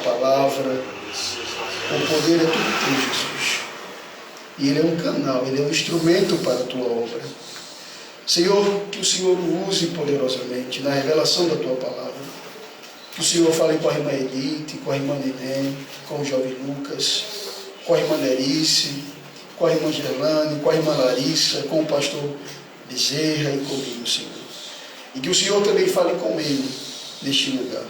palavra, o poder é tudo teu, Jesus. E Ele é um canal, Ele é um instrumento para a tua obra. Senhor, que o Senhor o use poderosamente na revelação da tua palavra. Que o Senhor fale com a irmã Edith, com a irmã Neném, com o jovem Lucas, com a irmã Nerice, com a irmã Gerlane, com a irmã Larissa, com o pastor Bezerra e comigo, Senhor. E que o Senhor também fale com ele neste lugar.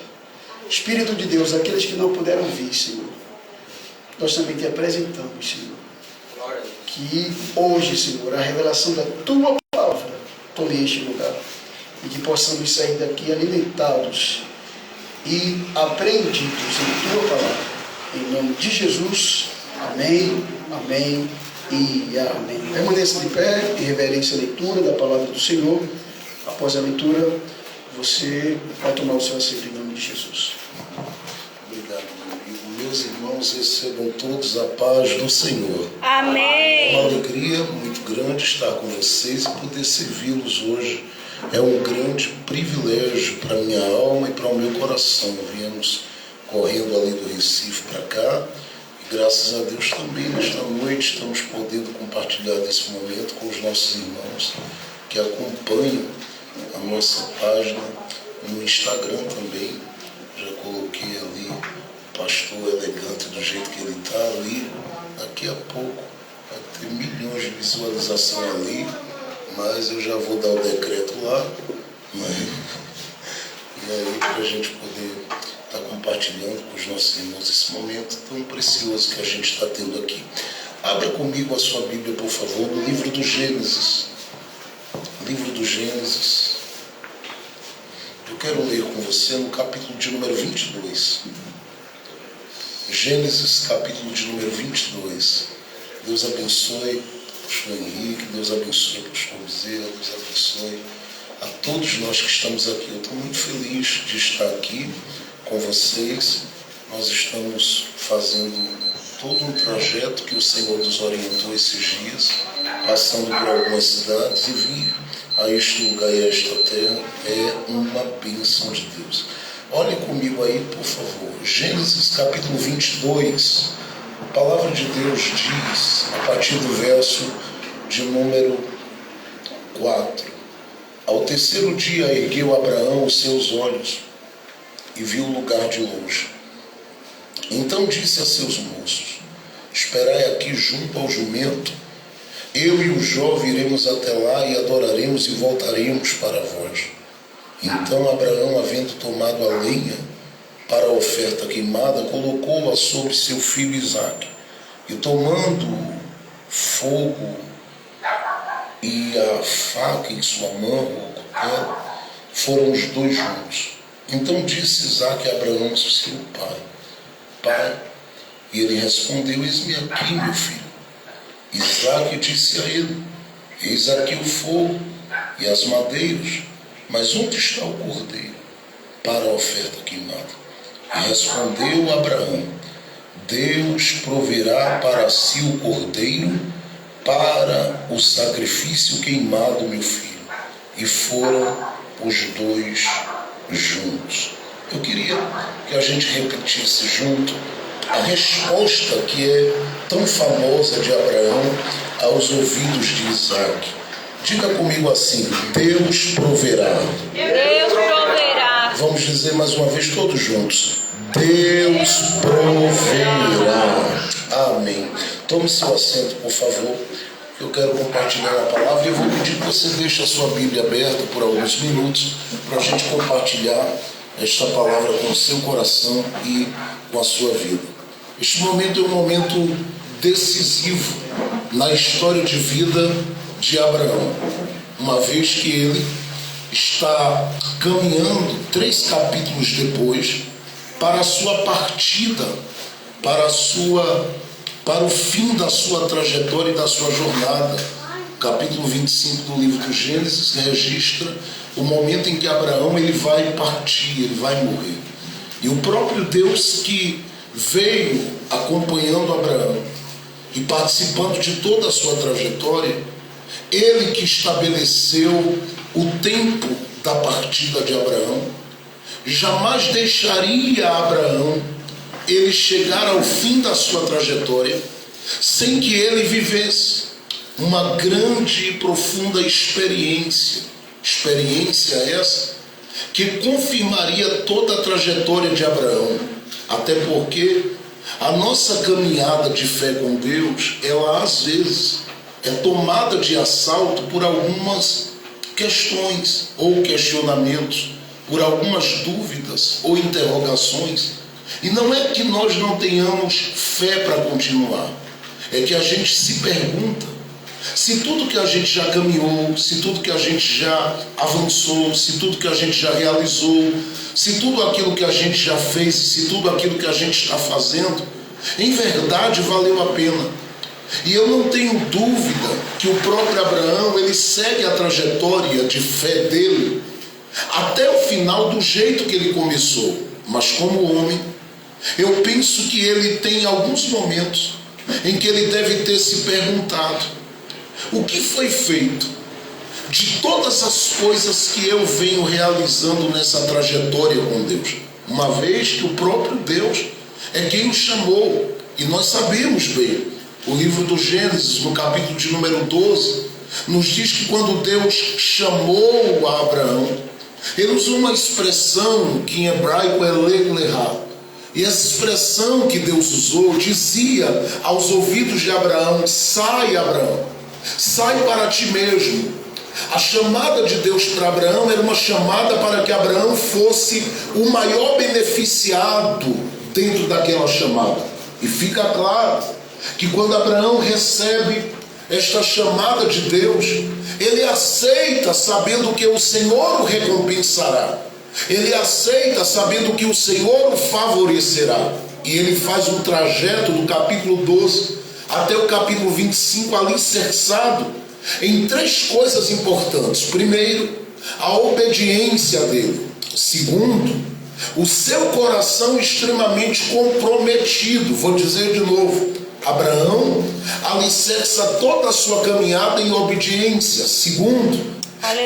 Espírito de Deus, aqueles que não puderam vir, Senhor, nós também te apresentamos, Senhor. Que hoje, Senhor, a revelação da tua palavra tome este lugar. E que possamos sair daqui alimentados e aprendidos em tua palavra. Em nome de Jesus. Amém, amém e amém. Permaneça de pé em reverência à leitura da palavra do Senhor. Após a leitura, você vai tomar o seu assento em nome de Jesus. Obrigado, meu amigo. Meus irmãos, recebam todos a paz do Senhor. Amém. É uma alegria muito grande estar com vocês e poder servi-los hoje. É um grande privilégio para a minha alma e para o meu coração. Viemos correndo ali do Recife para cá e graças a Deus também nesta noite estamos podendo compartilhar desse momento com os nossos irmãos que acompanham a nossa página no Instagram também. Já coloquei ali o pastor elegante do jeito que ele está ali. Daqui a pouco vai ter milhões de visualizações ali, mas eu já vou dar o decreto lá, né? E aí para a gente poder estar compartilhando com os nossos irmãos esse momento tão precioso que a gente está tendo aqui. Abra comigo a sua Bíblia, por favor, no livro do Gênesis. Livro do Gênesis. Eu quero ler com você no capítulo de número 22. Gênesis, capítulo de número 22. Deus abençoe o pastor Henrique, Deus abençoe o pastor Bezerra, Deus abençoe a todos nós que estamos aqui. Eu estou muito feliz de estar aqui com vocês. Nós estamos fazendo todo um trajeto que o Senhor nos orientou esses dias, passando por algumas cidades, e vir a este lugar e a esta terra é uma bênção de Deus. Olhem comigo aí, por favor. Gênesis capítulo 22. A palavra de Deus diz, a partir do verso de número 4. Ao terceiro dia ergueu Abraão os seus olhos e viu o lugar de longe. Então disse a seus moços: esperai aqui junto ao jumento. Eu e o jovem iremos até lá e adoraremos e voltaremos para vós. Então Abraão, havendo tomado a lenha para a oferta queimada, colocou-a sobre seu filho Isaque. E tomando fogo e a faca em sua mão, o cutelo, foram os dois juntos. Então disse Isaque a Abraão, seu pai: Pai. E ele respondeu: eis-me aqui, meu filho. Isaque disse a ele: eis aqui o fogo e as madeiras, mas onde está o cordeiro para a oferta queimada? E respondeu Abraão: Deus proverá para si o cordeiro para o sacrifício queimado, meu filho. E foram os dois juntos. Eu queria que a gente repetisse junto a resposta que é tão famosa de Abraão aos ouvidos de Isaque. Diga comigo assim: Deus proverá. Deus proverá. Vamos dizer mais uma vez todos juntos: Deus proverá. Amém. Tome seu assento, por favor. Eu quero compartilhar a palavra e eu vou pedir que você deixe a sua Bíblia aberta por alguns minutos para a gente compartilhar esta palavra com o seu coração e com a sua vida. Este momento é um momento decisivo na história de vida de Abraão, uma vez que ele está caminhando 3 capítulos depois para a sua partida, para o fim da sua trajetória e da sua jornada. Capítulo 25 do livro do Gênesis registra o momento em que Abraão ele vai partir, ele vai morrer. E o próprio Deus que veio acompanhando Abraão e participando de toda a sua trajetória, ele que estabeleceu o tempo da partida de Abraão, jamais deixaria Abraão ele chegar ao fim da sua trajetória sem que ele vivesse uma grande e profunda experiência essa que confirmaria toda a trajetória de Abraão, até porque a nossa caminhada de fé com Deus, ela às vezes é tomada de assalto por algumas questões ou questionamentos, por algumas dúvidas ou interrogações. E não é que nós não tenhamos fé para continuar, é que a gente se pergunta se tudo que a gente já caminhou, se tudo que a gente já avançou, se tudo que a gente já realizou, se tudo aquilo que a gente já fez, se tudo aquilo que a gente está fazendo, em verdade valeu a pena. E eu não tenho dúvida que o próprio Abraão, ele segue a trajetória de fé dele até o final do jeito que ele começou. Mas como homem, eu penso que ele tem alguns momentos em que ele deve ter se perguntado: o que foi feito de todas as coisas que eu venho realizando nessa trajetória com Deus? Uma vez que o próprio Deus é quem o chamou, e nós sabemos bem, o livro do Gênesis, no capítulo de número 12, nos diz que quando Deus chamou a Abraão, ele usou uma expressão que em hebraico é lelehá. E essa expressão que Deus usou dizia aos ouvidos de Abraão: sai, Abraão, sai para ti mesmo. A chamada de Deus para Abraão era uma chamada para que Abraão fosse o maior beneficiado dentro daquela chamada. E fica claro que quando Abraão recebe esta chamada de Deus, ele aceita sabendo que o Senhor o recompensará. Ele aceita sabendo que o Senhor o favorecerá. E ele faz um trajeto do capítulo 12 até o capítulo 25 alicerçado em três coisas importantes. Primeiro, a obediência dele. Segundo, o seu coração extremamente comprometido. Vou dizer de novo: Abraão alicerça toda a sua caminhada em obediência. Segundo,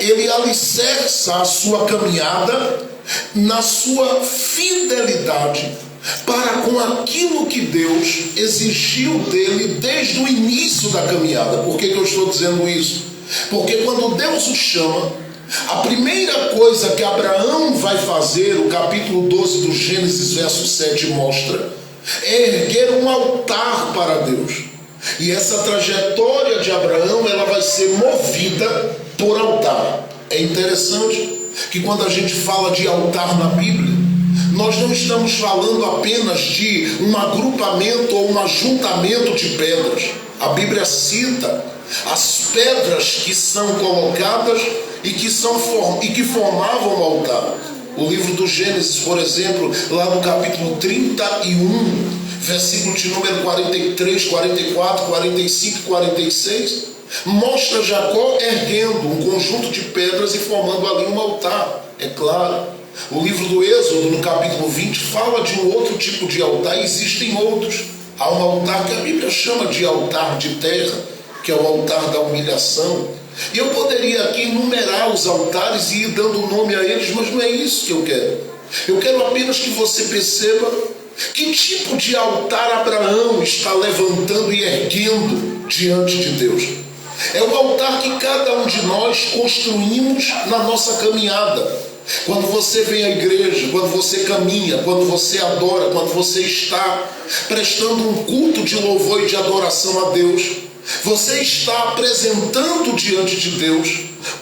ele alicerça a sua caminhada na sua fidelidade para com aquilo que Deus exigiu dele desde o início da caminhada. Por que eu estou dizendo isso? Porque quando Deus o chama, a primeira coisa que Abraão vai fazer, o capítulo 12 do Gênesis, verso 7 mostra, é erguer um altar para Deus. E essa trajetória de Abraão, ela vai ser movida por altar. É interessante que quando a gente fala de altar na Bíblia, nós não estamos falando apenas de um agrupamento ou um ajuntamento de pedras. A Bíblia cita as pedras que são colocadas e que formavam o altar. O livro do Gênesis, por exemplo, lá no capítulo 31, versículo de número 43, 44, 45 e 46, mostra Jacó erguendo um conjunto de pedras e formando ali um altar. É claro, o livro do Êxodo, no capítulo 20, fala de um outro tipo de altar. Existem outros. Há um altar que a Bíblia chama de altar de terra, que é o altar da humilhação. E eu poderia aqui enumerar os altares e ir dando nome a eles, mas não é isso que eu quero. Eu quero apenas que você perceba que tipo de altar Abraão está levantando e erguendo diante de Deus. É o altar que cada um de nós construímos na nossa caminhada. Quando você vem à igreja, quando você caminha, quando você adora, quando você está prestando um culto de louvor e de adoração a Deus, você está apresentando diante de Deus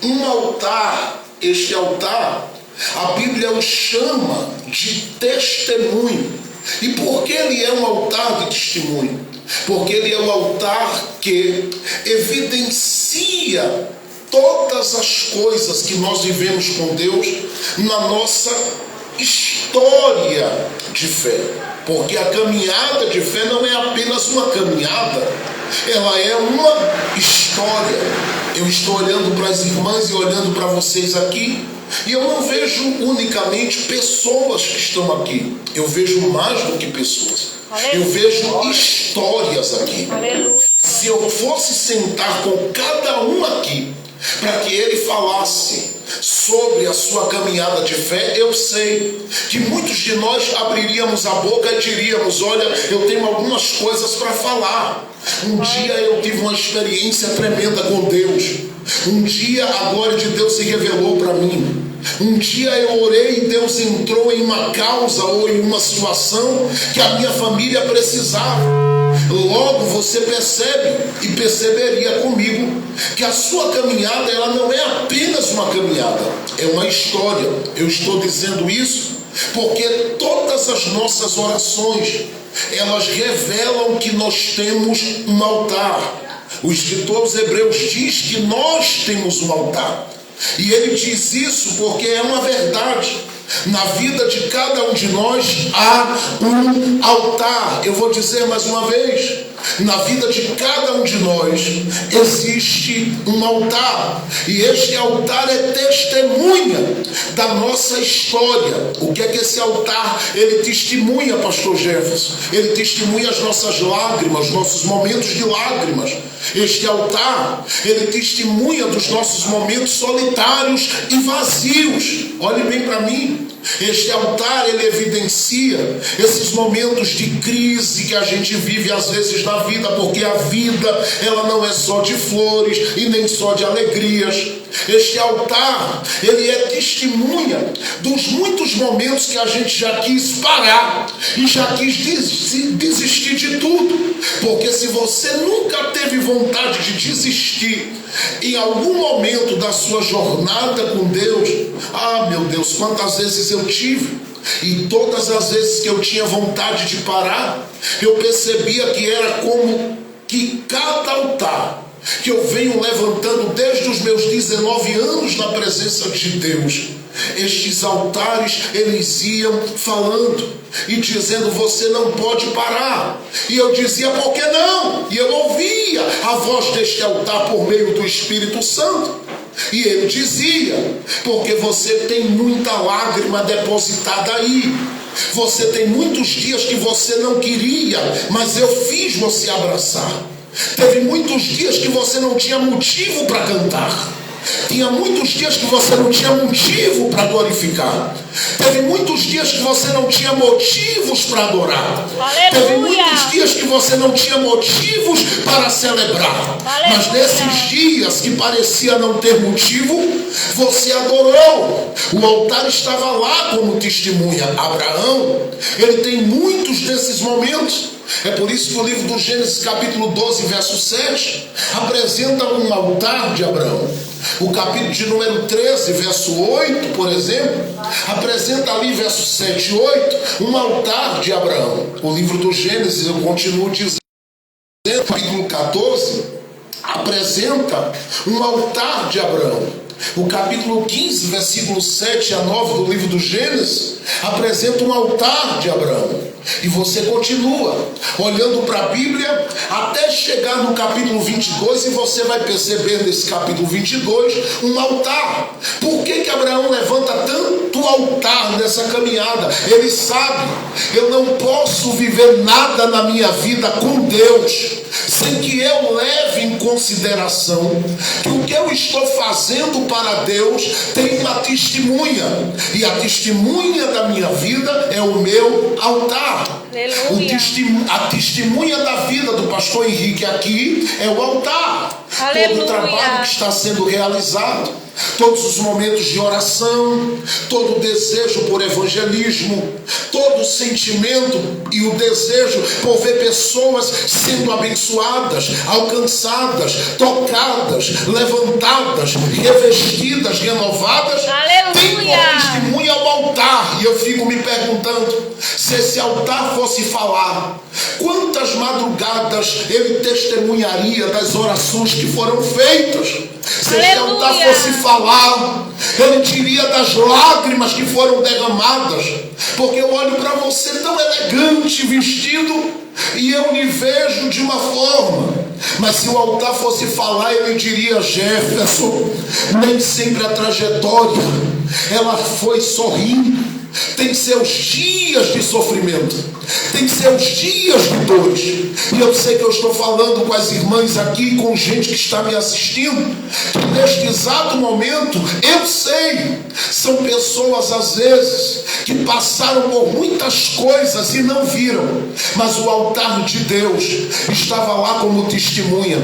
um altar. Este altar, a Bíblia o chama de testemunho. E por que ele é um altar de testemunho? Porque ele é um altar que evidencia todas as coisas que nós vivemos com Deus na nossa história de fé. Porque a caminhada de fé não é apenas uma caminhada, ela é uma história. Eu estou olhando para as irmãs e olhando para vocês aqui, e eu não vejo unicamente pessoas que estão aqui. Eu vejo mais do que pessoas. Eu vejo histórias aqui. Se eu fosse sentar com cada um aqui, para que ele falasse sobre a sua caminhada de fé, eu sei que muitos de nós abriríamos a boca e diríamos: olha, eu tenho algumas coisas para falar. Um dia eu tive uma experiência tremenda com Deus. Um dia a glória de Deus se revelou para mim. Um dia eu orei e Deus entrou em uma causa ou em uma situação que a minha família precisava. Logo você percebe e perceberia comigo que a sua caminhada, ela não é apenas uma caminhada, é uma história. Eu estou dizendo isso porque todas as nossas orações, elas revelam que nós temos um altar. O escritor aos Hebreus diz que nós temos um altar. E ele diz isso porque é uma verdade. Na vida de cada um de nós há um altar. Eu vou dizer mais uma vez: na vida de cada um de nós existe um altar. E este altar é testemunha da nossa história. O que é que esse altar, ele testemunha, pastor Jefferson? Ele testemunha as nossas lágrimas, nossos momentos de lágrimas. Este altar, ele testemunha dos nossos momentos solitários e vazios. Olhe bem para mim. Este altar, ele evidencia esses momentos de crise que a gente vive às vezes na vida, porque a vida, ela não é só de flores e nem só de alegrias. Este altar, ele é testemunha dos muitos momentos que a gente já quis parar e já quis desistir de tudo. Porque se você nunca teve vontade de desistir em algum momento da sua jornada com Deus, meu Deus, quantas vezes eu tive, e todas as vezes que eu tinha vontade de parar, eu percebia que era como que cada altar que eu venho levantando desde os meus 19 anos na presença de Deus, estes altares, eles iam falando e dizendo: você não pode parar. E eu dizia: por que não? E eu ouvia a voz deste altar por meio do Espírito Santo. E ele dizia: porque você tem muita lágrima depositada aí. Você tem muitos dias que você não queria, mas eu fiz você abraçar. Teve muitos dias que você não tinha motivo para cantar. Tinha muitos dias que você não tinha motivo para glorificar. Teve muitos dias que você não tinha motivos para adorar. Aleluia. Teve muitos dias que você não tinha motivos para celebrar. Aleluia. Mas nesses dias que parecia não ter motivo, você adorou. O altar estava lá como testemunha. Abraão, ele tem muitos desses momentos. É por isso que o livro do Gênesis, capítulo 12, verso 7, apresenta um altar de Abraão. O capítulo de número 13, verso 8, por exemplo, apresenta ali, verso 7 e 8, um altar de Abraão. O livro do Gênesis, eu continuo dizendo, capítulo 14, apresenta um altar de Abraão. O capítulo 15, versículo 7 a 9 do livro do Gênesis, apresenta um altar de Abraão. E você continua olhando para a Bíblia até chegar no capítulo 22, e você vai perceber nesse capítulo 22 um altar. Por que Abraão levanta tanto altar nessa caminhada? Ele sabe: eu não posso viver nada na minha vida com Deus sem que eu leve em consideração que o que eu estou fazendo para Deus tem uma testemunha, e a testemunha da minha vida é o meu altar. A testemunha da vida do pastor Henrique aqui é o altar. Aleluia. Todo o trabalho que está sendo realizado, todos os momentos de oração, todo o desejo por evangelismo, todo o sentimento e o desejo por ver pessoas sendo abençoadas, alcançadas, tocadas, levantadas, revestidas, renovadas. Aleluia. Tem como testemunha o altar. E eu fico me perguntando, se esse altar fosse falar, quantas madrugadas ele testemunharia das orações que foram feitas? Se esse altar fosse falar, ele diria das lágrimas que foram derramadas. Porque eu olho para você tão elegante, vestido, e eu me vejo de uma forma. Mas se o altar fosse falar, ele diria: Jefferson, nem sempre a trajetória ela foi sorrindo. Tem seus dias de sofrimento, tem seus dias de dores. E eu sei que eu estou falando com as irmãs aqui, com gente que está me assistindo, que neste exato momento, eu sei, são pessoas às vezes que passaram por muitas coisas e não viram, mas o altar de Deus estava lá como testemunha.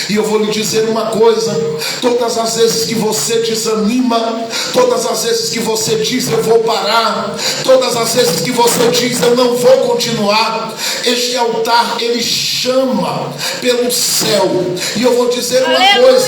E eu vou lhe dizer uma coisa: todas as vezes que você desanima, todas as vezes que você diz eu vou parar, todas as vezes que você diz eu não vou continuar, este altar ele chama pelo céu. E eu vou dizer uma coisa: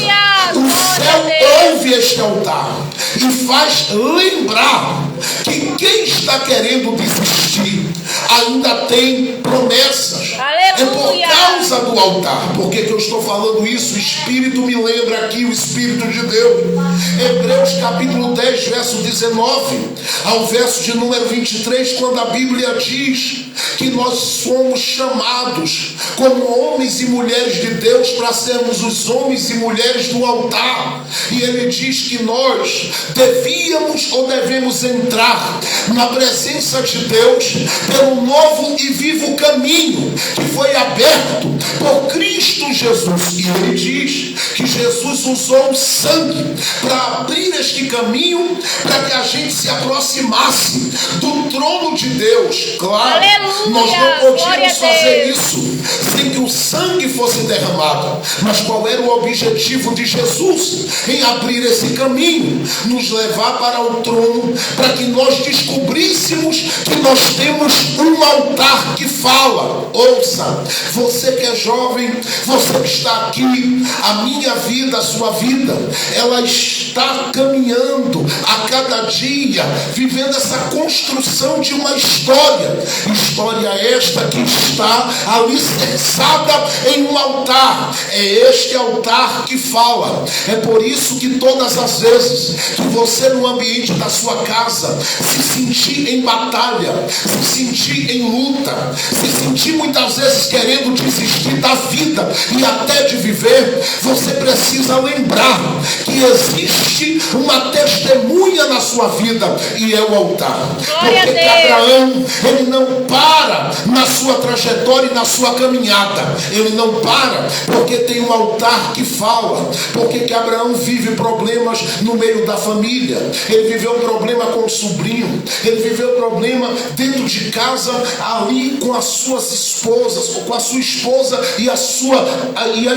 o céu ouve este altar e faz lembrar que quem está querendo desistir ainda tem promessas. É por causa do altar. Por que eu estou falando isso? O Espírito me lembra aqui, o Espírito de Deus. Hebreus capítulo 10, verso 19 ao verso de número 23, quando a Bíblia diz que nós somos chamados como homens e mulheres de Deus para sermos os homens e mulheres do altar. E ele diz que nós devíamos ou devemos entrar na presença de Deus pelo novo e vivo caminho que foi aberto por Cristo Jesus. E ele diz que Jesus usou o sangue para abrir este caminho, para que a gente se aproximasse do trono de Deus. Claro, aleluia, nós não podíamos fazer isso sem que o sangue fosse derramado. Mas qual era o objetivo de Jesus em abrir esse caminho? Nos levar para o trono, para que nós descobríssemos que nós temos um altar que fala. Ouça, você que é jovem, você que está aqui, a minha vida, a sua vida, ela está caminhando a cada dia, vivendo essa construção de uma história esta que está alicerçada em um altar. É este altar que fala. É por isso que todas as vezes que você no ambiente da sua casa se sentir em batalha, se sentir em luta, se sentir muitas vezes querendo desistir da vida e até de viver, você precisa lembrar que existe uma testemunha na sua vida, e é o altar. Porque Abraão, ele não para na sua trajetória e na sua caminhada. Ele não para porque tem um altar que fala. Porque que Abraão vive problemas no meio da família. Ele viveu um problema com o sobrinho. Ele viveu um problema dentro de casa, ali com as suas esposas, ou com a sua esposa e a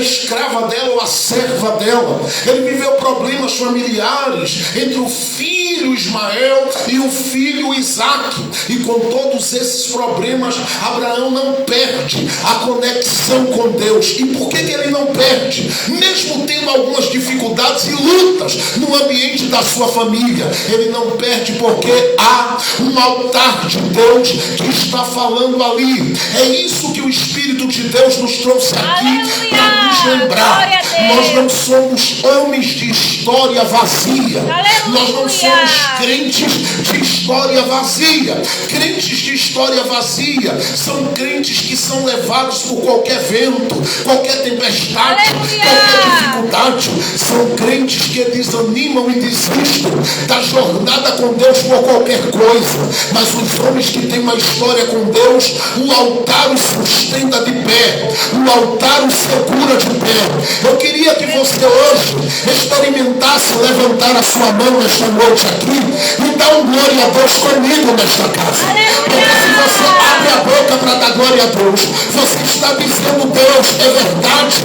escrava dela ou a serva dela. Ele viveu problemas familiares entre o filho Ismael e o filho Isaque. E com todos esses problemas, Abraão não perde a conexão com Deus. E por que ele não perde? Mesmo tendo algumas dificuldades e lutas no ambiente da sua família, ele não perde porque há um altar de Deus que está falando ali. É isso que o Espírito de Deus nos trouxe aqui para nos lembrar. Nós não somos homens de história vazia. Nós não somos crentes de história vazia. Crentes de história vazia são crentes que são levados por qualquer vento, qualquer tempestade, qualquer dificuldade. São crentes que desanimam e desistem da jornada com Deus por qualquer coisa. Mas os homens que têm uma história com Deus, o altar os sustenta de pé, o altar os segura de pé. Eu queria que você hoje experimentasse levantar a sua mão nesta noite aqui e dar um glória a Deus comigo nesta casa. Porque se você abre a boca para dar glória a Deus, você está dizendo: Deus, é verdade,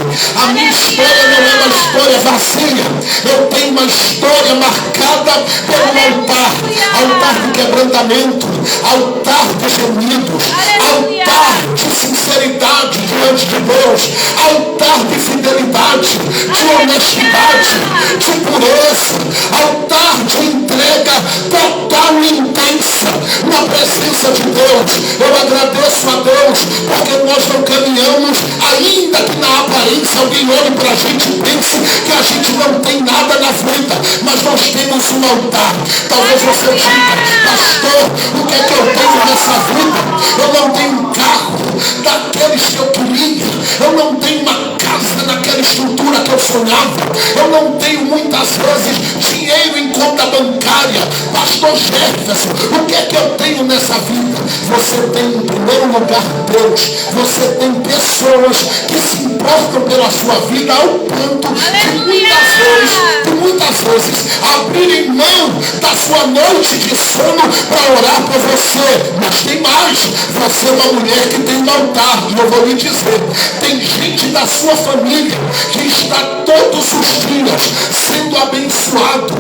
a minha história não é uma história vazia. Eu tenho uma história marcada pelo altar de quebrantamento, altar de gemidos, altar de sinceridade diante de Deus, altar de fidelidade, de honestidade, de pureza, altar de entrega total e intensa na presença de Deus. Eu agradeço a Deus porque nós não caminhamos, ainda que na aparência alguém olhe para a gente e pense que a gente não tem nada na vida, mas nós temos um altar. Talvez você diga: pastor, o que é que eu tenho nessa vida? Eu não tenho um carro daqueles que eu queria, eu não tenho uma casa naquela estrutura que eu sonhava, eu não tenho muita muitas vezes dinheiro em conta bancária. Pastor Jefferson, o que é que eu tenho nessa vida? Você tem em primeiro lugar Deus. Você tem pessoas que se importam pela sua vida ao ponto de muitas vezes abrirem mão da sua noite de sono para orar por você. Mas tem mais, você é uma mulher que tem um altar, e eu vou lhe dizer, tem gente da sua família que está todos os dias sendo abençoada,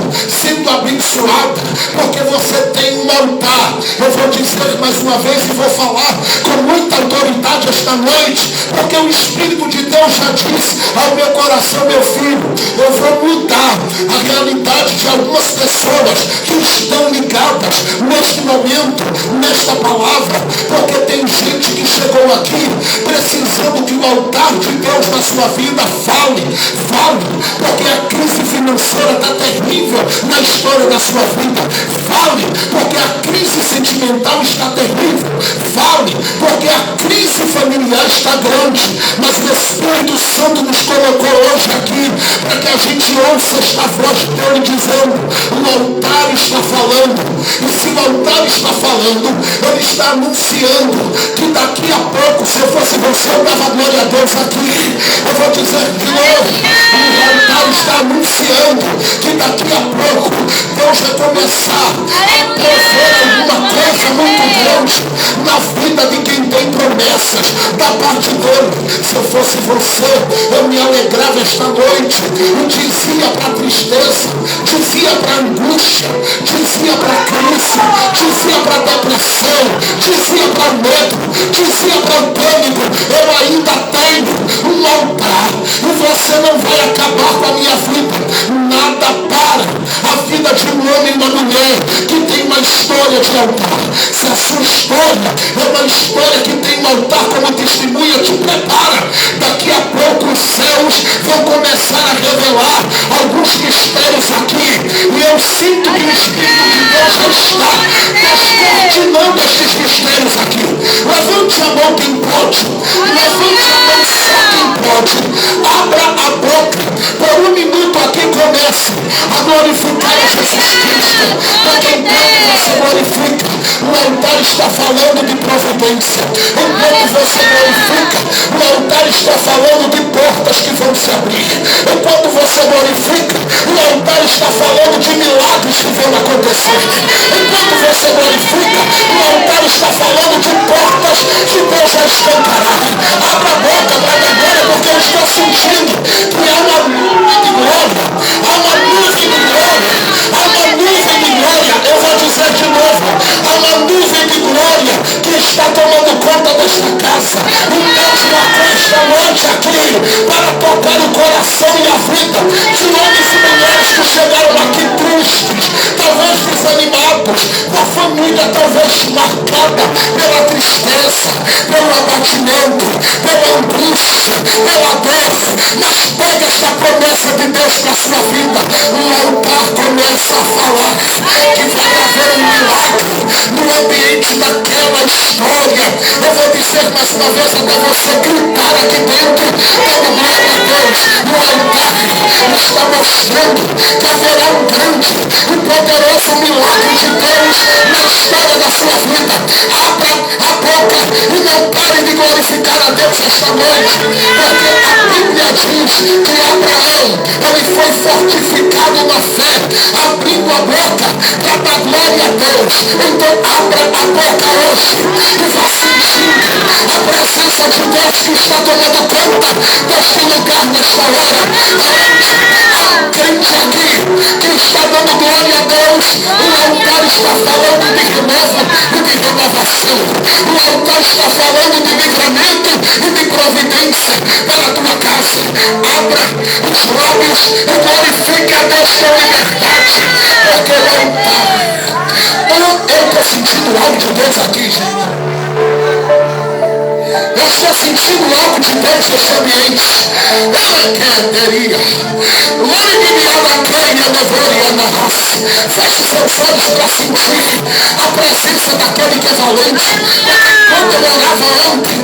porque você tem um altar. Eu vou dizer mais uma vez e vou falar com muita autoridade esta noite, porque o Espírito de Deus já disse ao meu coração: meu filho, eu vou mudar a realidade de algumas pessoas que estão ligadas neste momento, nesta palavra, porque tem gente que chegou aqui precisando que o altar de Deus na sua vida fale, porque a crise financeira está terrível na história da sua vida, porque a crise sentimental está terrível, porque a crise familiar está grande, mas o Espírito Santo nos colocou hoje aqui para que a gente ouça esta voz dele dizendo: o altar está falando. E se o altar está falando, ele está anunciando que daqui a pouco, se eu fosse você, eu dava glória a Deus aqui. Eu vou dizer de novo: o altar está anunciando que daqui a pouco Deus vai começar a prover alguma coisa muito grande na vida de quem tem promessas da parte dele. Se eu fosse você, eu me alegrava esta noite e dizia para a tristeza, dizia para a angústia, dizia para a crise, dizia para a depressão, dizia para o medo, dizia para o pânico: eu ainda tenho um altar e você não vai acabar com a minha vida. Nada para a vida de um homem e uma mulher que tem uma história de altar. Se a sua história é uma história que tem um altar como testemunha, te prepara. Daqui a pouco os céus vão começar a revelar alguns mistérios aqui. E eu sinto que o Espírito de Deus já está descortinando estes mistérios aqui. Levante a mão quem pode. Levante a mão só quem pode. Abra a boca. Por um minuto aqui comece a glorificar a Jesus Cristo. Para quem pode, você glorifica. O altar está falando de providência. Enquanto você glorifica, o altar está falando de portas que vão se abrir. Enquanto você glorifica, o altar está falando de milagres que vão acontecer. Enquanto você glorifica, o altar está falando de portas que Deus vai escancarar. Abra a boca para a glória, porque eu estou sentindo que há uma nuvem de glória. Há uma nuvem de glória. Há uma nuvem de glória. Eu vou dizer de novo: há uma nuvem de glória que está tomando conta desta casa. E Deus marcou esta noite aqui para tocar o coração e a vida de homens e mulheres que chegaram aqui tristes, talvez desanimados, da família talvez marcada pela tristeza, pelo abatimento, pela angústia, pela dor. Mas pega esta promessa de Deus para a sua vida. O altar começa a falar que vai haver um milagre no ambiente daquela história. Eu vou dizer mais uma vez até você gritar aqui dentro: dando glória a Deus. O altar está mostrando que haverá um grande e poderoso milagre de Deus na história da sua vida. Abra a boca e não pare de glorificar a Deus esta noite, porque a Bíblia diz que Abraão, ele foi fortificado na fé, abrindo a boca para dar glória a Deus. Então abra a boca hoje e vá sentindo a presença de Deus que está tomando conta deste lugar, nesta hora. Há um crente aqui que está dando glória a Deus. O altar está falando de renovo e de renovação. O altar está falando de livramento e de providência para a tua casa. Abra os lábios e glorifique a Deus com liberdade, porque o altar... Eu estou sentindo algo de Deus aqui, gente. Eu estou sentindo algo de Deus nesse ambiente. Feche seus olhos para sentir a presença daquele que é valente. Quando eu orava ontem,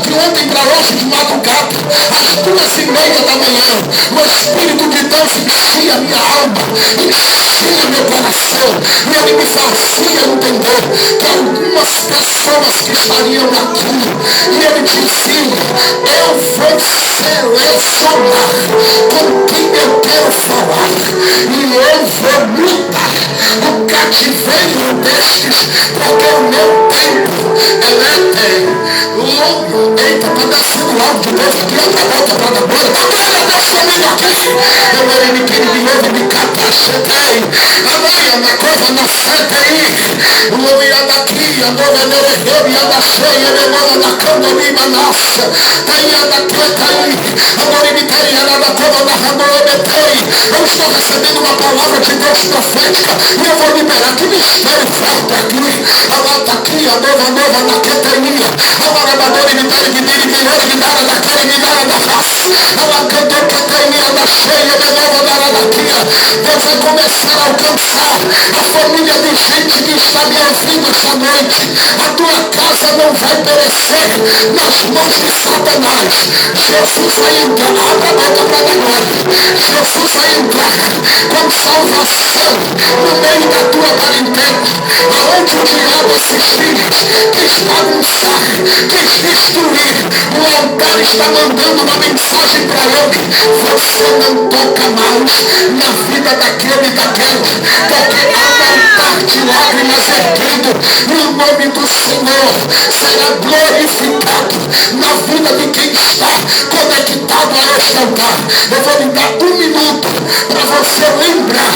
de ontem para hoje, de madrugada, a 2:30 da manhã, o Espírito de Deus enchia minha alma, enchia meu coração, e ele me fazia entender que algumas pessoas que estariam aqui, e ele dizia: eu vou selecionar com quem eu quero falar, e eu vou mudar o cativeiro destes, porque o meu tempo eita, tá descendo o áudio de Deus aqui, outra para a glória. Glória a Deus comigo aqui. Eu era me queria de novo, me capacetei. Amanhã na coisa na CTI. O ia daqui, a nova neregueira, ia da cheia, a nova da cama, a nossa. Aí a da treta aí. A norimiteia, a da cama, a ranoebetei. Eu estou recebendo uma palavra de Deus profética. E eu vou liberar que mistério forte aqui. A lá tá aqui, a nova na quetania. A marabadora me dá, me dá daquele, me dá da face. Ela cantou quetania da cheia, me nova da daqui. Deus vai começar a alcançar a família de gente que está me ouvindo esta noite. A tua casa não vai perecer nas mãos de Satanás. Jesus vai entrar, abra a boca para a glória. Jesus vai entrar com salvação no meio da tua parentela. Aonde o diabo assistir, quis bagunçar, quis destruir, o altar está mandando uma mensagem para ele: você não toca mais na vida daquele e daquela, porque há um altar de lágrimas erguido, e o nome do Senhor será glorificado na vida de quem está conectado a este altar. Eu vou lhe dar 1 minuto para você lembrar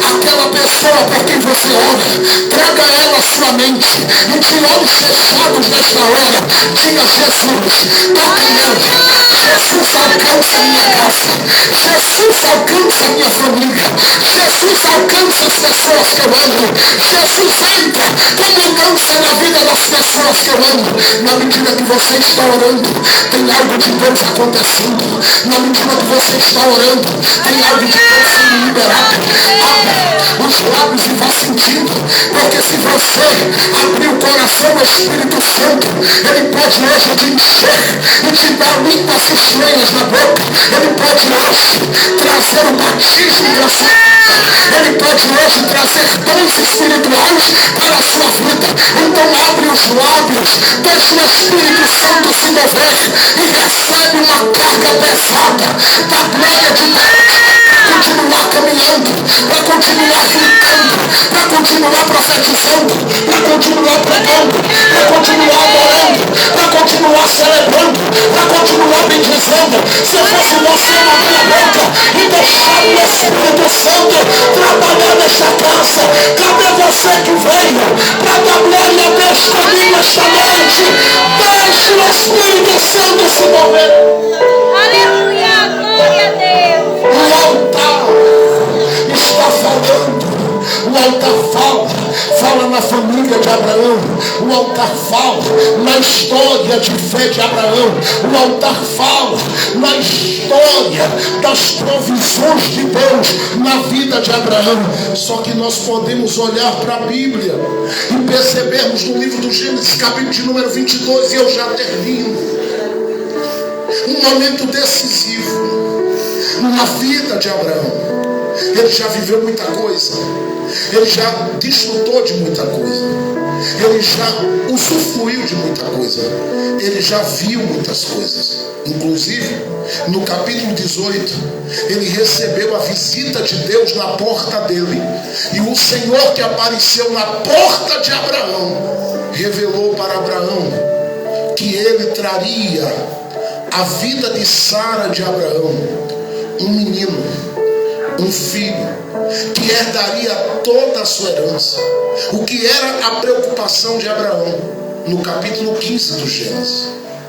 aquela pessoa por quem você ora. Traga ela à sua mente e de olhos fechados nesta hora, diga: Jesus, toca nela. Jesus, alcança a minha casa. Jesus, alcança a minha família. Jesus, alcança as pessoas que eu amo. Jesus, entra com mudança na vida das pessoas que eu amo. Na medida que você está orando, tem algo de Deus acontecendo. Na medida que você está orando, tem algo de Deus sendo liberado. Abra os lábios e vá sentindo, porque se você abrir o coração ao Espírito Santo, ele pode hoje te encher e te dar línguas estranhas na boca. Ele pode hoje trazer o batismo para a sua vida. Ele pode hoje trazer dons espirituais para a sua vida. Então abre os lábios, deixa o Espírito Santo se mover e recebe uma carga pesada da glória de Deus para continuar caminhando, para continuar ficando, para continuar profetizando, para continuar pregando, para continuar adorando, para continuar celebrando, para continuar bendizendo. Se eu fosse você, não abrir a boca e deixar o Espírito Santo trabalhar nesta casa. Cadê você que veio para dar glória a Deus comigo esta noite? Deixe o Espírito Santo se mover. Aleluia, glória a Deus. O altar está falando. O altar fala na família de Abraão. O altar fala na história de fé de Abraão. O altar fala na história das provisões de Deus na vida de Abraão. Só que nós podemos olhar para a Bíblia e percebermos no livro do Gênesis, capítulo de número 22, e eu já termino, um momento decisivo na vida de Abraão. Ele já viveu muita coisa, ele já desfrutou de muita coisa, ele já usufruiu de muita coisa, ele já viu muitas coisas. Inclusive, no capítulo 18, ele recebeu a visita de Deus na porta dele. E o Senhor que apareceu na porta de Abraão, revelou para Abraão que ele traria a vida de Sara de Abraão, um menino, um filho, que herdaria toda a sua herança. O que era a preocupação de Abraão no capítulo 15 do Gênesis.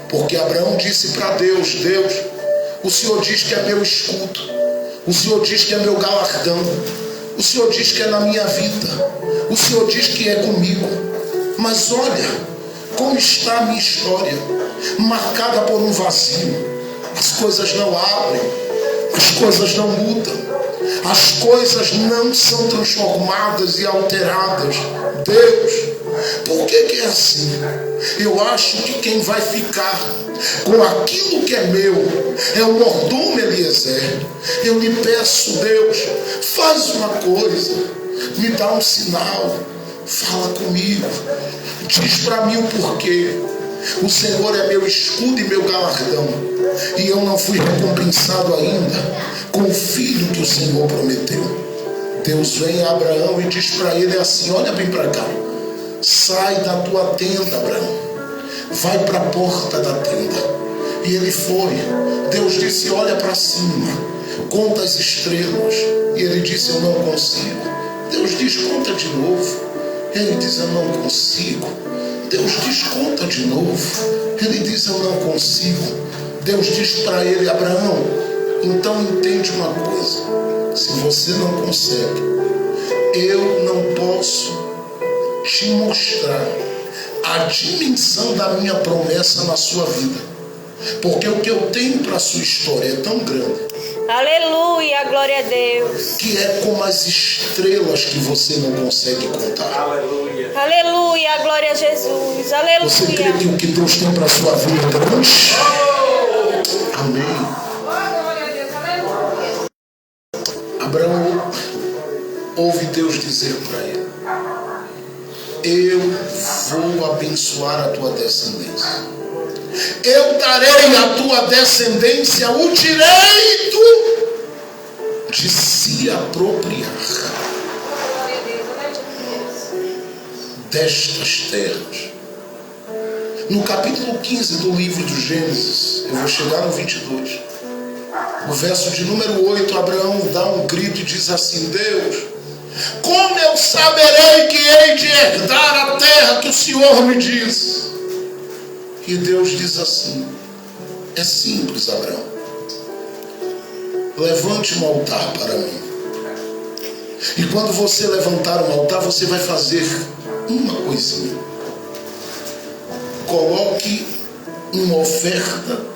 Porque Abraão disse para Deus: Deus, o Senhor diz que é meu escudo, o Senhor diz que é meu galardão, o Senhor diz que é na minha vida, o Senhor diz que é comigo. Mas olha como está a minha história, marcada por um vazio. As coisas não abrem, as coisas não mudam, as coisas não são transformadas e alteradas. Deus, Por que é assim? Eu acho que quem vai ficar com aquilo que é meu é o mordomo Eliezer. Eu lhe peço, Deus, faz uma coisa, me dá um sinal, fala comigo, diz para mim o porquê. O Senhor é meu escudo e meu galardão, e eu não fui recompensado ainda com o filho que o Senhor prometeu. Deus vem a Abraão e diz para ele assim: olha bem para cá, sai da tua tenda, Abraão, vai para a porta da tenda. E ele foi. Deus disse: olha para cima, conta as estrelas. E ele disse: eu não consigo. Deus diz: conta de novo. Ele diz: eu não consigo. Deus diz: conta de novo. Ele diz: eu não consigo. Deus diz para ele: Abraão, então entende uma coisa, se você não consegue, eu não posso te mostrar a dimensão da minha promessa na sua vida, porque o que eu tenho para a sua história é tão grande. Aleluia, glória a Deus. Que é como as estrelas que você não consegue contar. Aleluia. Aleluia, glória a Jesus. Aleluia. Você crê que o que Deus tem para a sua vida é grande? Amém. Abraão ouve Deus dizer para ele: eu vou abençoar a tua descendência. Eu darei à tua descendência o direito de se apropriar destas terras. No capítulo 15 do livro do Gênesis, eu vou chegar no 22, no verso de número 8, Abraão dá um grito e diz assim: Deus, como eu saberei que hei de herdar a terra que o Senhor me diz? E Deus diz assim: é simples, Abraão, levante um altar para mim. E quando você levantar um altar, você vai fazer uma coisinha: coloque uma oferta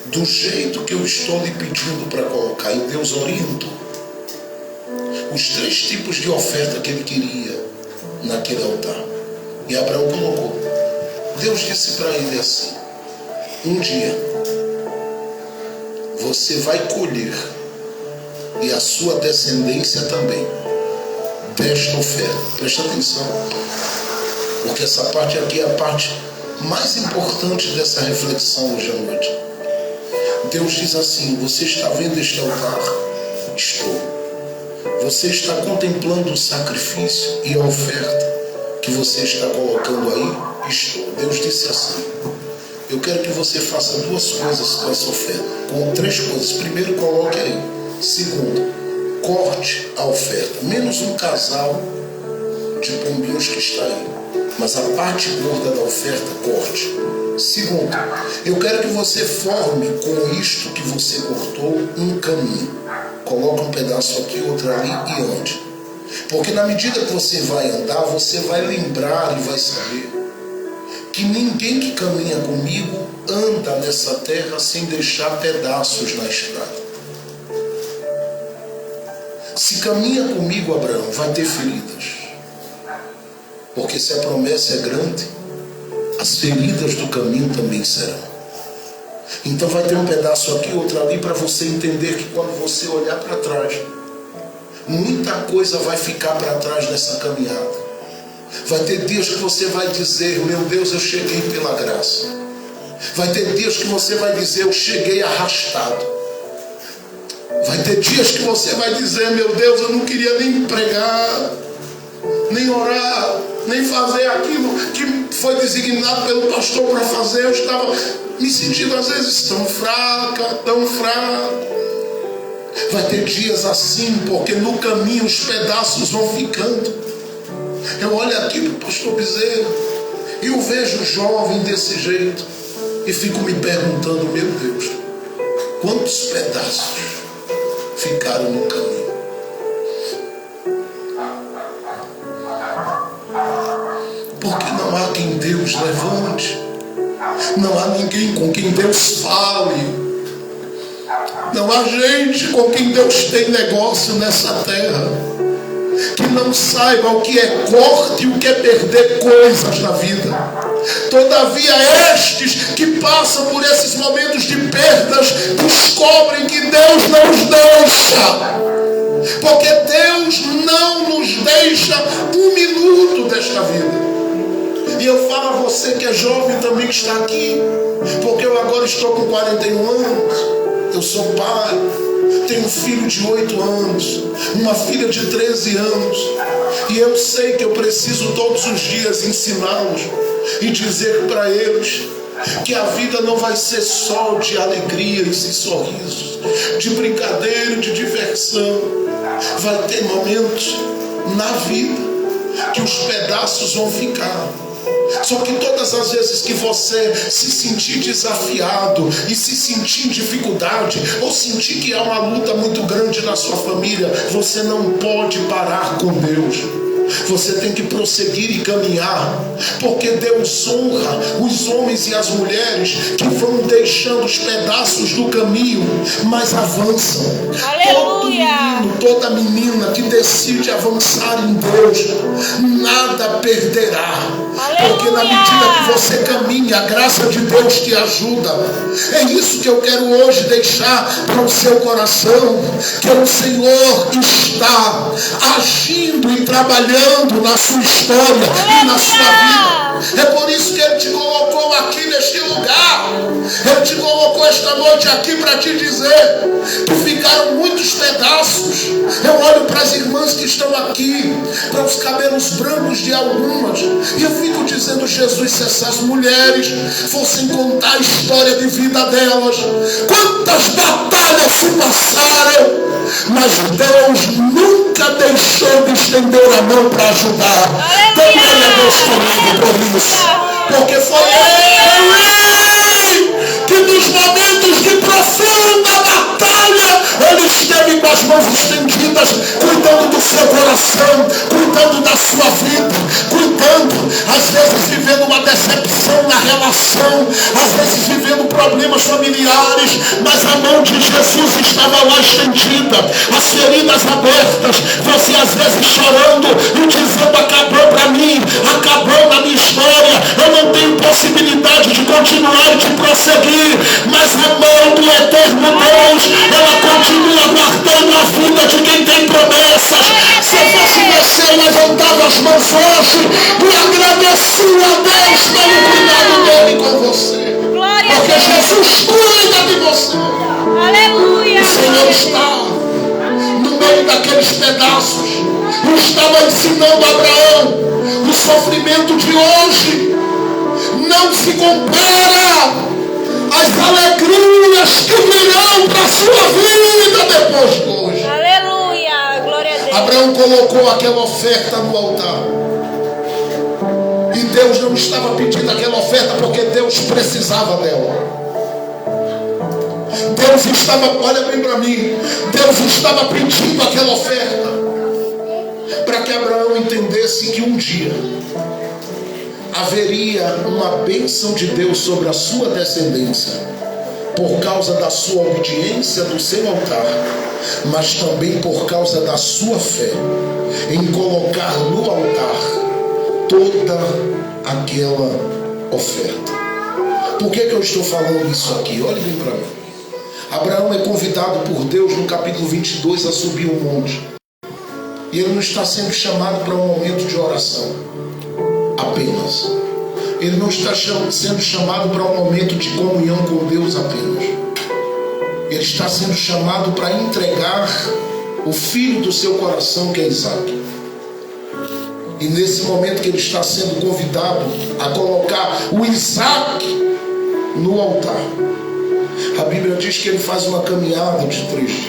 do jeito que eu estou lhe pedindo para colocar. E Deus orientou os 3 tipos de oferta que ele queria naquele altar, e Abraão colocou. Deus disse para ele assim: um dia você vai colher, e a sua descendência também, desta oferta. Presta atenção, porque essa parte aqui é a parte mais importante dessa reflexão hoje à noite. Deus diz assim: você está vendo este altar? Estou. Você está contemplando o sacrifício e a oferta que você está colocando aí? Estou. Deus disse assim: eu quero que você faça 2 coisas com essa oferta, com 3 coisas. Primeiro, coloque aí. Segundo, corte a oferta, menos um casal de pombinhos que está aí, mas a parte gorda da oferta, corte. Segundo, eu quero que você forme com isto que você cortou um caminho. Coloca um pedaço aqui, outro ali e ande. Porque na medida que você vai andar, você vai lembrar e vai saber que ninguém que caminha comigo anda nessa terra sem deixar pedaços na estrada. Se caminha comigo, Abraão, vai ter feridas. Porque se a promessa é grande, as feridas do caminho também serão. Então vai ter um pedaço aqui, outro ali, para você entender que quando você olhar para trás, muita coisa vai ficar para trás nessa caminhada. Vai ter dias que você vai dizer: meu Deus, eu cheguei pela graça. Vai ter dias que você vai dizer: eu cheguei arrastado. Vai ter dias que você vai dizer: meu Deus, eu não queria nem pregar, nem orar, nem fazer aquilo que foi designado pelo pastor para fazer. Eu estava me sentindo às vezes tão fraca, tão fraco. Vai ter dias assim, porque no caminho os pedaços vão ficando. Eu olho aqui para o pastor Bezerra e eu vejo jovem desse jeito e fico me perguntando: meu Deus, quantos pedaços ficaram no caminho? Porque não há quem Deus levante, não há ninguém com quem Deus fale, não há gente com quem Deus tem negócio nessa terra. que não saiba o que é corte e o que é perder coisas na vida. Todavia estes que passam por esses momentos de perdas descobrem que Deus não os deixa, porque Deus não nos deixa um minuto desta vida. E eu falo a você que é jovem também que está aqui, porque eu agora estou com 41 anos, eu sou pai, tenho um filho de 8 anos, uma filha de 13 anos, e eu sei que eu preciso todos os dias ensiná-los e dizer para eles que a vida não vai ser só de alegrias e sorrisos, de brincadeira e de diversão. Vai ter momentos na vida que os pedaços vão ficar. Só que todas as vezes que você se sentir desafiado e se sentir em dificuldade, ou sentir que há uma luta muito grande na sua família, você não pode parar com Deus. Você tem que prosseguir e caminhar, porque Deus honra os homens e as mulheres que vão deixando os pedaços do caminho, mas avançam. Aleluia! Todo menino, toda menina que decide avançar em Deus, nada perderá. Aleluia! Porque na medida que você caminha, a graça de Deus te ajuda. É isso que eu quero hoje deixar para o seu coração, que o Senhor está agindo e trabalhando na sua história e na sua vida. É por isso que Ele te colocou aqui neste lugar. Ele te colocou esta noite aqui para te dizer que ficaram muitos pedaços. Eu olho para as irmãs que estão aqui, para os cabelos brancos de algumas, e eu fico dizendo: Jesus, se essas mulheres fossem contar a história de vida delas, quantas batalhas se passaram, mas Deus nunca deixou de estender a mão para ajudar. Então glória a Deus comigo por isso, porque foi Ele que nos momentos de profunda batalha, Ele esteve com as mãos estendidas, cuidando do seu coração, cuidando da sua vida, cuidando, às vezes vivendo uma decepção na relação, às vezes vivendo problemas familiares, mas a mão de Jesus estava lá estendida, as feridas abertas, você às vezes chorando e dizendo: acabou para mim, acabou na minha história, eu não tenho possibilidade de continuar e de prosseguir, mas a mão do eterno Deus, ela continua guardando a vida de quem tem promessas. Se eu fosse você, eu levantava as mãos hoje e agradecia a Deus pelo cuidado dele com você, porque Jesus cuida de você. Aleluia! O Senhor está no meio daqueles pedaços e estava ensinando a Abraão: o sofrimento de hoje não se compara às alegrias que virão para a sua vida depois de hoje. Aleluia! Glória a Deus! Abraão colocou aquela oferta no altar, e Deus não estava pedindo aquela oferta porque Deus precisava dela. Deus estava, olha bem para mim, Deus estava pedindo aquela oferta para que Abraão entendesse que um dia haveria uma bênção de Deus sobre a sua descendência, por causa da sua obediência do seu altar, mas também por causa da sua fé em colocar no altar toda aquela oferta. Por que eu estou falando isso aqui? Olhe bem para mim. Abraão é convidado por Deus no capítulo 22 a subir um monte, e ele não está sendo chamado para um momento de oração apenas. Ele não está sendo chamado para um momento de comunhão com Deus apenas. Ele está sendo chamado para entregar o filho do seu coração, que é Isaac. E nesse momento que ele está sendo convidado a colocar o Isaac no altar, a Bíblia diz que ele faz uma caminhada de 3 dias.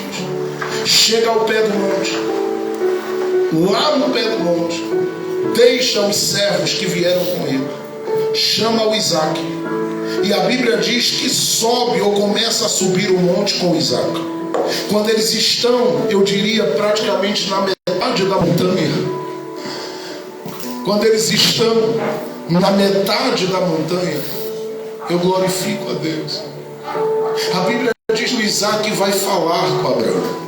Chega ao pé do monte. Lá no pé do monte, deixa os servos que vieram com ele, chama o Isaac, e a Bíblia diz que sobe ou começa a subir o monte com Isaac. Quando eles estão, eu diria, praticamente na metade da montanha, quando eles estão na metade da montanha, eu glorifico a Deus. A Bíblia diz que o Isaac vai falar com Abraão.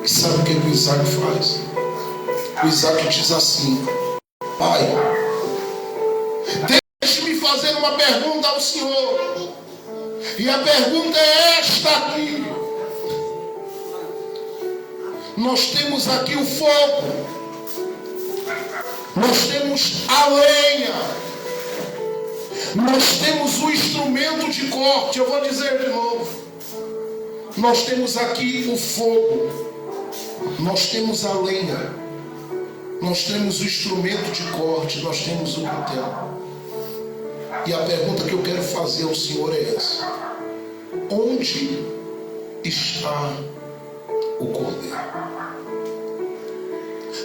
E sabe o que o Isaac faz? O Isaac diz assim: Pai, deixe-me fazer uma pergunta ao Senhor. E a pergunta é esta aqui. Nós temos aqui o fogo, nós temos a lenha, nós temos o instrumento de corte. Eu vou dizer de novo. Nós temos aqui o fogo, nós temos a lenha, nós temos o instrumento de corte, nós temos o cutelo. E a pergunta que eu quero fazer ao Senhor é essa: onde está o cordeiro?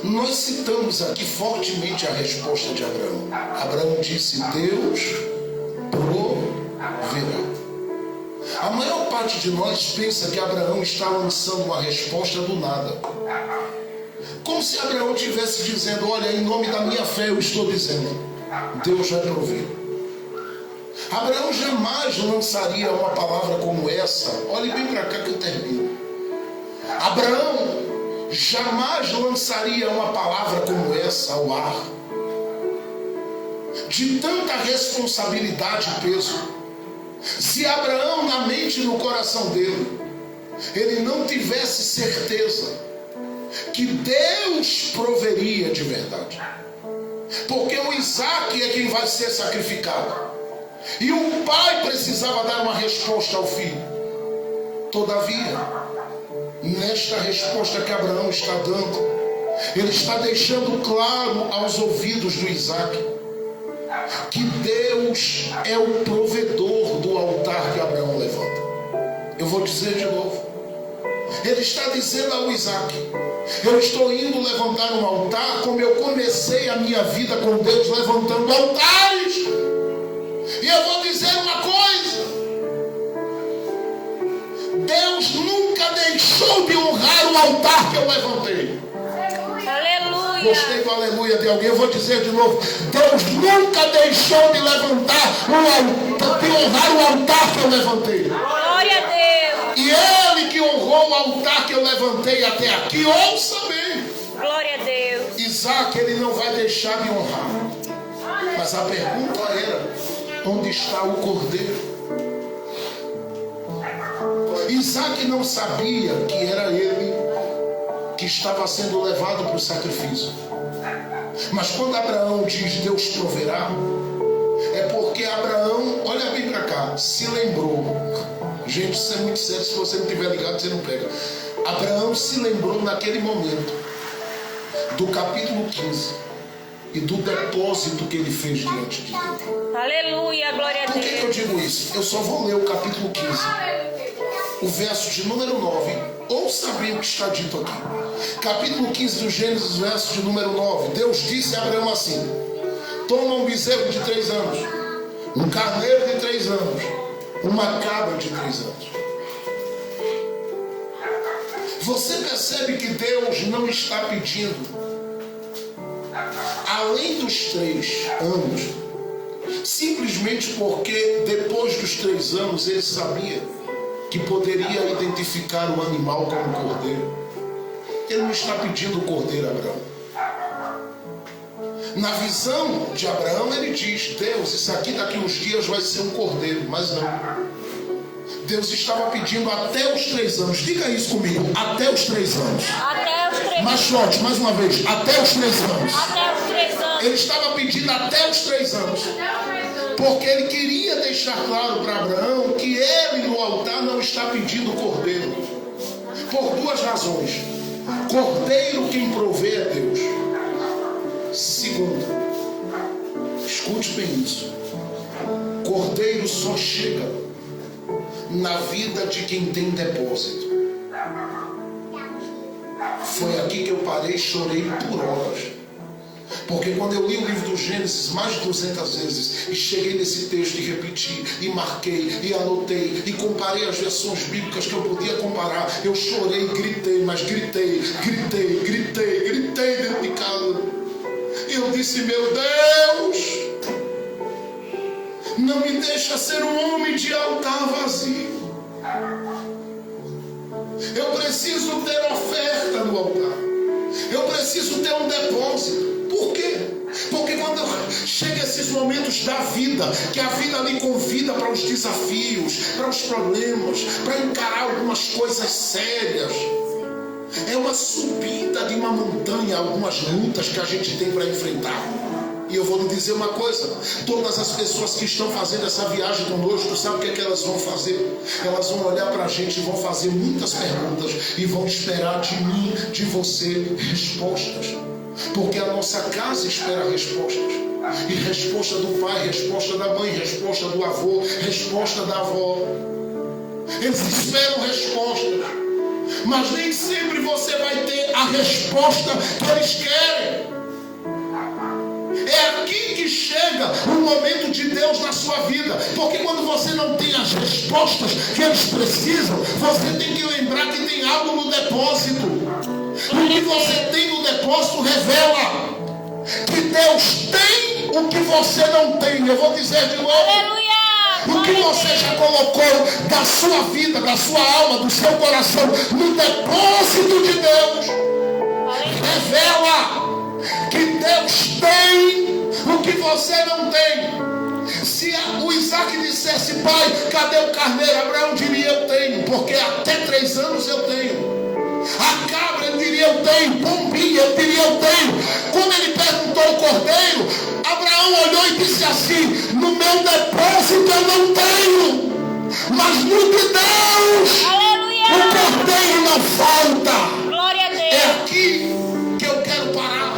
Nós citamos aqui fortemente a resposta de Abraão. Abraão disse: Deus proverá. A maior parte de nós pensa que Abraão está lançando uma resposta do nada, como se Abraão estivesse dizendo: olha, em nome da minha fé eu estou dizendo, Deus vai prover. Abraão jamais lançaria uma palavra como essa. Olhe bem para cá que eu termino. Abraão jamais lançaria uma palavra como essa ao ar, de tanta responsabilidade e peso, se Abraão, na mente e no coração dele, ele não tivesse certeza que Deus proveria de verdade. Porque o Isaac é quem vai ser sacrificado, e o pai precisava dar uma resposta ao filho. Todavia, nesta resposta que Abraão está dando, ele está deixando claro aos ouvidos do Isaac que Deus é o provedor do altar que Abraão levanta. Eu vou dizer de novo. Ele está dizendo ao Isaac: eu estou indo levantar um altar como eu comecei a minha vida com Deus, levantando altares. E eu vou dizer uma coisa: Deus nunca deixou de honrar o altar que eu levantei. Aleluia. Gostei do aleluia de alguém. Eu vou dizer de novo: Deus nunca deixou de levantar de honrar o altar que eu levantei. Glória a Deus. E Ele que honrou o altar que eu levantei até aqui, ouça bem. Glória a Deus. Isaac, ele não vai deixar de honrar. Mas a pergunta era: onde está o cordeiro? Isaac não sabia que era ele que estava sendo levado para o sacrifício. Mas quando Abraão diz Deus proverá, é porque Abraão, olha bem para cá, se lembrou. Gente, isso é muito sério, se você não estiver ligado, você não pega. Abraão se lembrou naquele momento do capítulo 15 e do depósito que ele fez diante de Deus. Aleluia, glória a Por que eu Deus. digo isso? Eu só vou ler o capítulo 15, o verso de número 9. Ouça bem o que está dito aqui. Capítulo 15 do Gênesis, verso de número 9. Deus disse a Abraão assim: toma um bezerro de 3 anos, um carneiro de 3 anos, uma cabra de 3 anos. Você percebe que Deus não está pedindo além dos 3 anos, simplesmente porque depois dos 3 anos ele sabia que poderia identificar o animal como cordeiro. Ele não está pedindo o cordeiro a Abraão. Na visão de Abraão ele diz: Deus, isso aqui daqui uns dias vai ser um cordeiro. Mas não. Deus estava pedindo até os 3 anos. Diga isso comigo: até os 3 anos. Até os 3 Mais forte, mais uma vez: até os 3 anos. Até os 3 anos. Ele estava pedindo até os 3 anos, porque ele queria deixar claro para Abraão que ele no altar não está pedindo cordeiro, por 2 razões. Cordeiro, quem provê é Deus. Segundo, escute bem isso: cordeiro só chega na vida de quem tem depósito. Foi aqui que eu parei e chorei por horas. Porque quando eu li o livro do Gênesis mais de 200 vezes, e cheguei nesse texto e repeti, e marquei, e anotei, e comparei as versões bíblicas que eu podia comparar, eu chorei e gritei, mas gritei dentro de casa. E eu disse: meu Deus, não me deixa ser um homem de altar vazio. Eu preciso ter oferta no altar. Eu preciso ter um depósito. Por quê? Porque quando chega esses momentos da vida, que a vida lhe convida para os desafios, para os problemas, para encarar algumas coisas sérias, é uma subida de uma montanha, algumas lutas que a gente tem para enfrentar. E eu vou lhe dizer uma coisa: todas as pessoas que estão fazendo essa viagem conosco, sabe o que elas vão fazer? Elas vão olhar para a gente e vão fazer muitas perguntas e vão esperar de mim, de você, respostas. Porque a nossa casa espera respostas. E resposta do pai, resposta da mãe, resposta do avô, resposta da avó. Eles esperam respostas. Mas nem sempre você vai ter a resposta que eles querem. É aqui que chega o momento de Deus na sua vida. Porque quando você não tem as respostas que eles precisam, você tem que lembrar que tem algo no depósito. O que você tem no depósito revela que Deus tem o que você não tem. Eu vou dizer de novo. Aleluia! O que você já colocou da sua vida, da sua alma, do seu coração, no depósito de Deus, revela que Deus tem o que você não tem. Se o Isaac dissesse: pai, cadê o carneiro? Abraão diria: eu tenho, porque até 3 anos eu tenho. A cabra, ele diria: eu tenho. Pombinha, ele diria: eu tenho. Quando ele perguntou o cordeiro, Abraão olhou e disse assim: no meu depósito eu não tenho, mas no de Deus, Aleluia! o cordeiro não falta. Glória a Deus! É aqui que eu quero parar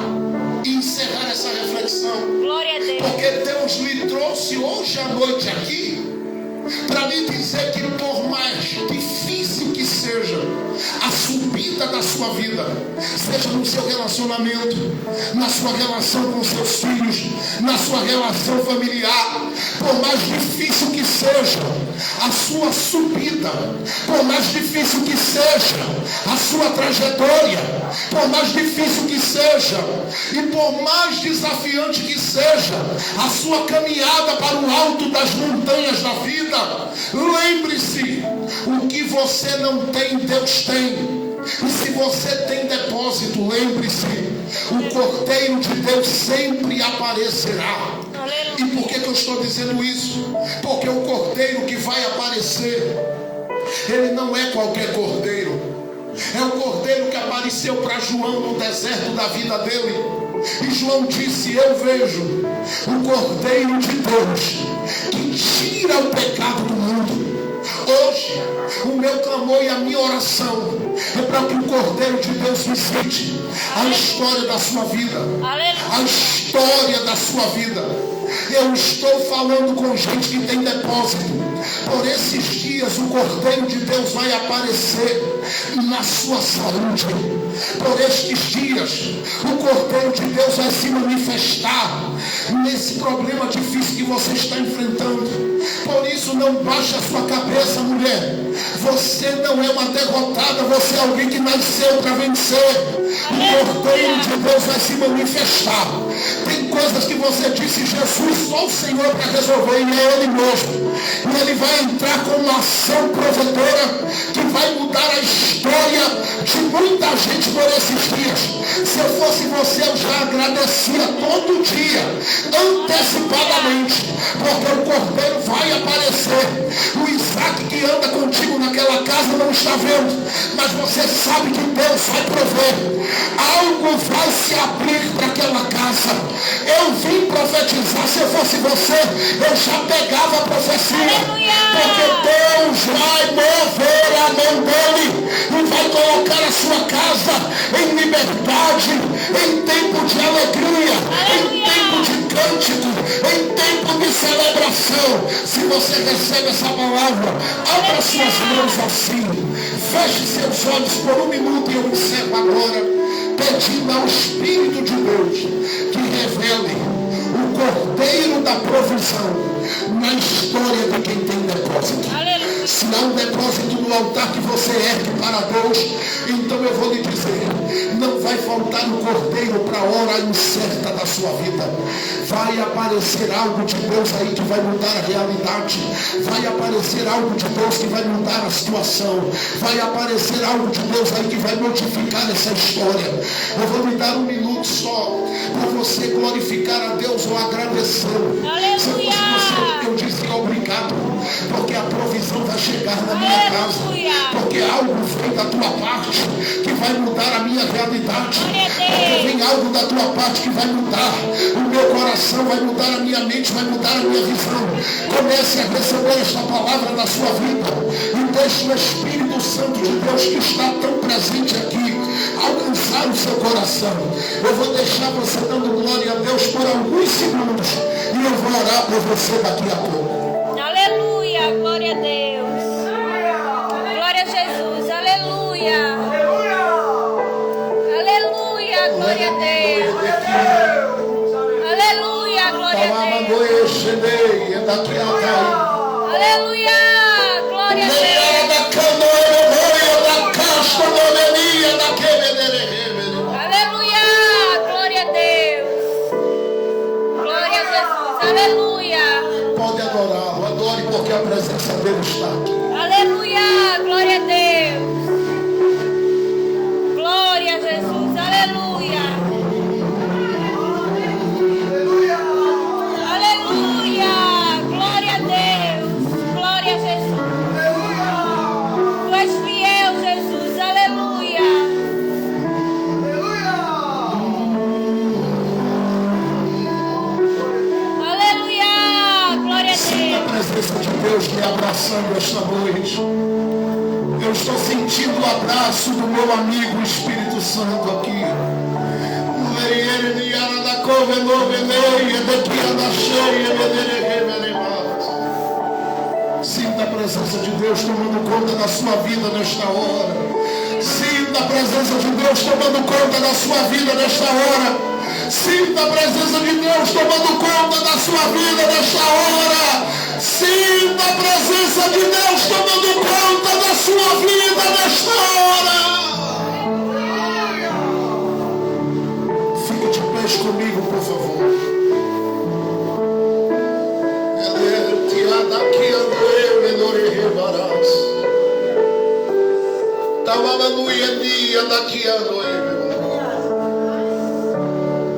e encerrar essa reflexão. Glória a Deus! Porque Deus lhe trouxe hoje à noite aqui para lhe dizer que por mais difícil que seja a subida da sua vida, seja no seu relacionamento, na sua relação com seus filhos, na sua relação familiar, por mais difícil que seja a sua subida, por mais difícil que seja a sua trajetória, por mais difícil que seja e por mais desafiante que seja a sua caminhada para o alto das montanhas da vida, lembre-se: o que você não tem, Deus tem. E se você tem depósito, lembre-se: o Cordeiro de Deus sempre aparecerá. E por que eu estou dizendo isso? Porque o Cordeiro que vai aparecer, ele não é qualquer Cordeiro. É o Cordeiro que apareceu para João no deserto da vida dele. E João disse: eu vejo o Cordeiro de Deus que tira o pecado do mundo. Hoje, o meu clamor e a minha oração é para que o Cordeiro de Deus visite a história da sua vida. A história da sua vida. Eu estou falando com gente que tem depósito. Por esses dias o Cordeiro de Deus vai aparecer na sua saúde. Por estes dias o Cordeiro de Deus vai se manifestar nesse problema difícil que você está enfrentando. Por isso, não baixe a sua cabeça, mulher. Você não é uma derrotada, você é alguém que nasceu para vencer. O Cordeiro de Deus vai se manifestar. Tem coisas que você disse: Jesus, só o Senhor para resolver, e é Ele mesmo. E Ele vai entrar com uma ação provedora que vai mudar a história de muita gente por esses dias. Se eu fosse você, eu já agradecia todo dia, antecipadamente, porque o Cordeiro vai aparecer. O Isaac que anda contigo naquela casa não está vendo, mas você sabe que Deus vai prover. Algo vai se abrir para aquela casa. Eu vim profetizar. Se eu fosse você, eu já pegava a profecia. Porque Deus vai mover a mão dele e vai colocar a sua casa em liberdade, em tempo de alegria, em tempo de cântico, em tempo de celebração. Se você recebe essa palavra, abra suas mãos assim, feche seus olhos por 1 minuto e eu encerro agora, pedindo ao Espírito de Deus que revele o Cordeiro da provisão na história de quem tem depósito. Se há um depósito no altar que você ergue para Deus, então eu vou lhe dizer, não vai faltar um cordeiro para a hora incerta da sua vida. Vai aparecer algo de Deus aí que vai mudar a realidade. Vai aparecer algo de Deus que vai mudar a situação. Vai aparecer algo de Deus aí que vai modificar essa história. Eu vou lhe dar um minuto só para você glorificar a Deus ou agradecer. Se fosse você, eu dizia obrigado, porque a provisão vai chegar na minha casa, porque algo vem da tua parte que vai mudar a minha realidade, porque vem algo da tua parte que vai mudar o meu coração, vai mudar a minha mente, vai mudar a minha visão. Comece a receber esta palavra na sua vida e deixe o Espírito Santo de Deus, que está tão presente aqui, alcançar o seu coração. Eu vou deixar você dando glória a Deus por alguns segundos e eu vou orar por você daqui a pouco. Aleluia, glória a Deus. Glória a Jesus, aleluia. Aleluia, glória a Deus. Aleluia, glória a Deus. Aleluia, glória a Deus. Aleluia, glória a Deus. Glória a Jesus, aleluia. Pode adorá-lo, adore, porque a presença dele está aqui. Aleluia, glória a Deus. Glória a Jesus, aleluia. Aleluia, glória a Deus. Glória a Jesus. Tu és fiel, Jesus, aleluia. Aleluia, glória a Sinta a Deus. presença de Deus me abraçando esta noite. Eu estou sentindo o abraço do meu amigo Espírito Santo aqui. Sinta a presença de Deus tomando conta da sua vida nesta hora. Sinta a presença de Deus tomando conta da sua vida nesta hora. Sinta a presença de Deus tomando conta da sua vida nesta hora. Sinta a presença de Deus tomando conta da sua vida nesta hora. Fique de pé comigo, por favor.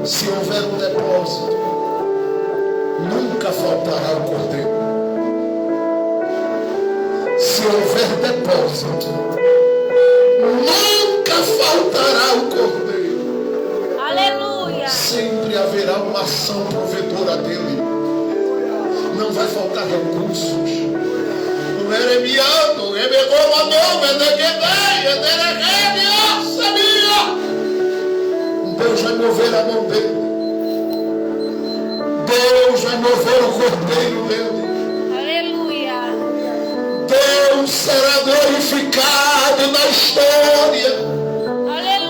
Se houver um depósito, nunca faltará o cordeiro. Se houver depósito, nunca faltará o cordeiro. Aleluia. Sempre haverá uma ação provedora dele. Não vai faltar recursos. Deus vai mover a mão dele. Deus vai mover o cordeiro dele. Aleluia. Deus será glorificado na história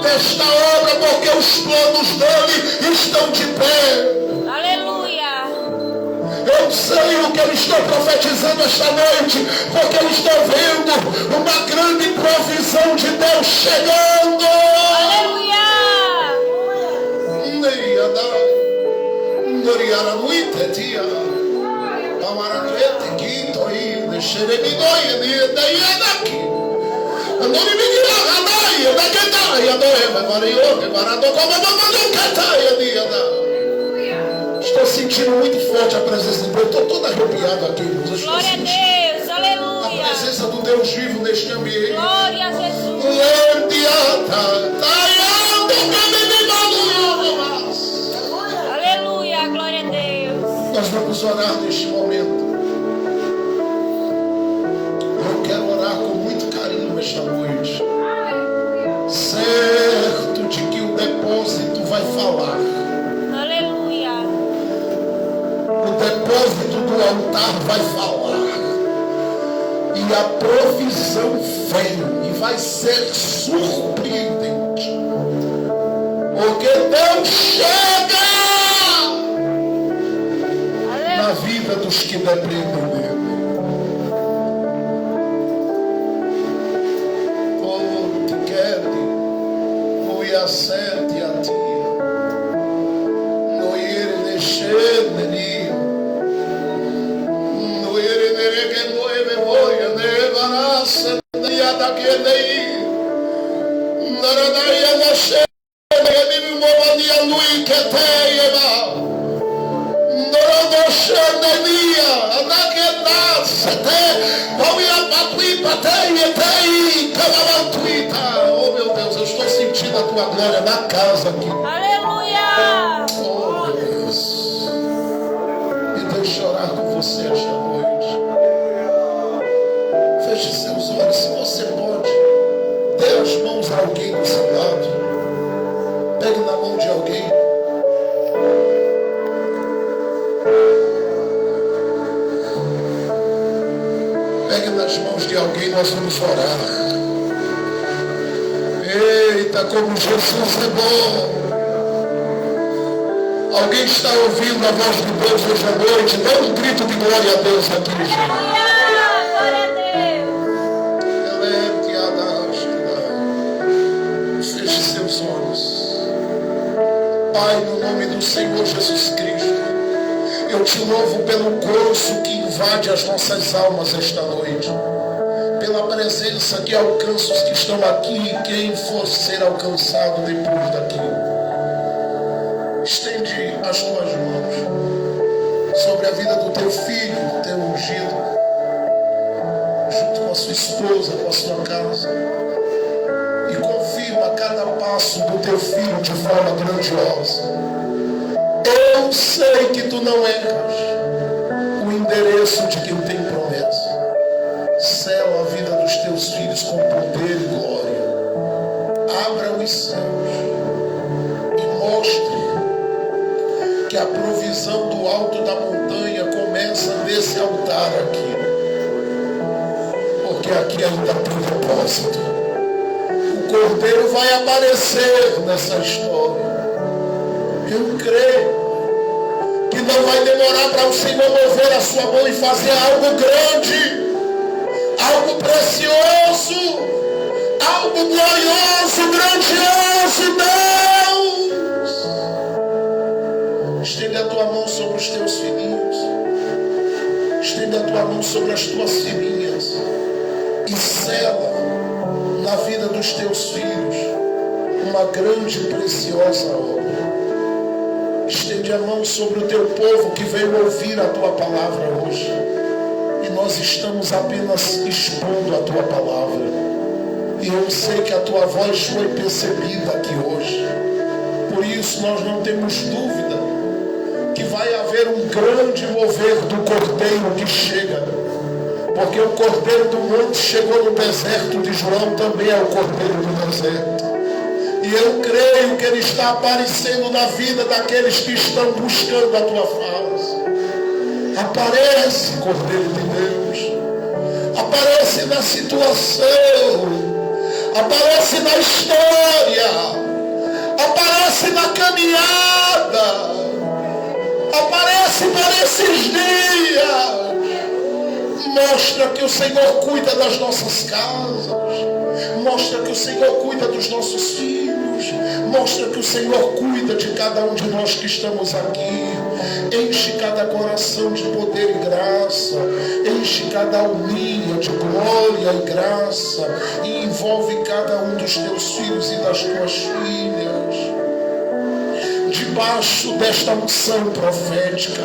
desta obra, porque os planos dele estão de pé. Aleluia. Eu sei o que eu estou profetizando esta noite, porque eu estou vendo uma grande provisão de Deus chegando. Aleluia. Estou sentindo muito forte a presença de Deus. Estou todo arrepiado aqui. Glória a Deus. Aleluia. A presença do Deus vivo neste ambiente. Glória a Jesus. Aleluia. Glória a Deus. Nós vamos orar neste momento. Eu quero orar com muito carinho esta noite. Certo de que o depósito vai falar. Aleluia. O depósito do altar vai falar. E a provisão vem e vai ser surpreendente. Porque Deus chega na vida dos que dependem dele. Oh meu Deus, eu estou sentindo a tua glória na casa aqui. Aleluia! Oh meu Deus. E deixa eu orar com você esta noite. Feche seus olhos, se você pode. Dê as mãos a alguém do seu lado. Pegue na mão de alguém. Pegue nas mãos de alguém, nós vamos orar. Eita, como Jesus é bom. Alguém está ouvindo a voz de Deus hoje à noite? Dê um grito de glória a Deus aqui, gente. Glória a Deus! Feche seus olhos. Pai, no nome do Senhor Jesus Cristo, eu te louvo pelo gozo que invade as nossas almas esta noite, pela presença que alcança os que estão aqui e quem for ser alcançado depois daqui. Estende as tuas mãos sobre a vida do teu filho, do teu ungido, junto com a sua esposa, com a sua casa, e confirma cada passo do teu filho de forma grandiosa. Eu sei que tu não erras o endereço de quem tem promessa. Sela a vida dos teus filhos com poder e glória. Abra os céus e mostre que a provisão do alto da montanha começa nesse altar aqui. Porque aqui ainda tem propósito. O Cordeiro vai aparecer nessa história. Eu creio que não vai demorar para o Senhor mover a sua mão e fazer algo grande, algo precioso, algo glorioso, grandioso, Deus. Estende a tua mão sobre os teus filhinhos, estende a tua mão sobre as tuas filhinhas e sela na vida dos teus filhos uma grande e preciosa obra. Estende a mão sobre o teu povo que veio ouvir a tua palavra hoje. E nós estamos apenas expondo a tua palavra. E eu sei que a tua voz foi percebida aqui hoje. Por isso nós não temos dúvida que vai haver um grande mover do Cordeiro que chega. Porque o Cordeiro do monte chegou no deserto de João, também é o Cordeiro do deserto. E eu creio que Ele está aparecendo na vida daqueles que estão buscando a tua face. Aparece, Cordeiro de Deus. Aparece na situação. Aparece na história. Aparece na caminhada. Aparece para esses dias. Mostra que o Senhor cuida das nossas casas. Mostra que o Senhor cuida dos nossos filhos. Mostra que o Senhor cuida de cada um de nós que estamos aqui. Enche cada coração de poder e graça. Enche cada alminha de glória e graça. E envolve cada um dos teus filhos e das tuas filhas. Debaixo desta unção profética,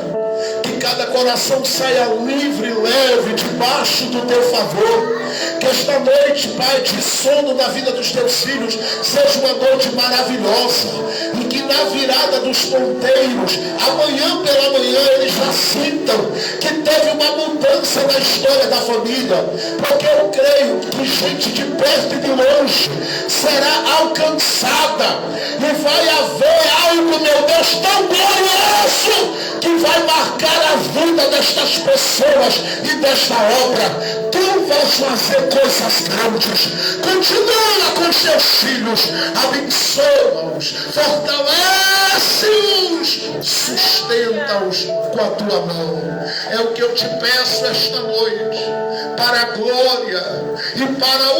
que cada coração saia livre e leve debaixo do teu favor. Que esta noite, Pai, de sono na vida dos teus filhos seja uma noite maravilhosa. E que na virada dos ponteiros, amanhã pela manhã, eles já sintam que teve uma mudança na história da família. Porque eu creio que gente de perto e de longe será alcançada. E vai haver algo, meu Deus, tão glorioso que vai marcar a vida destas pessoas e desta obra. Tu vais fazer coisas grandes. Continua com os teus filhos. Abençoa-os. Fortalece-os. Sustenta-os com a tua mão. É o que eu te peço esta noite. Para a glória e para o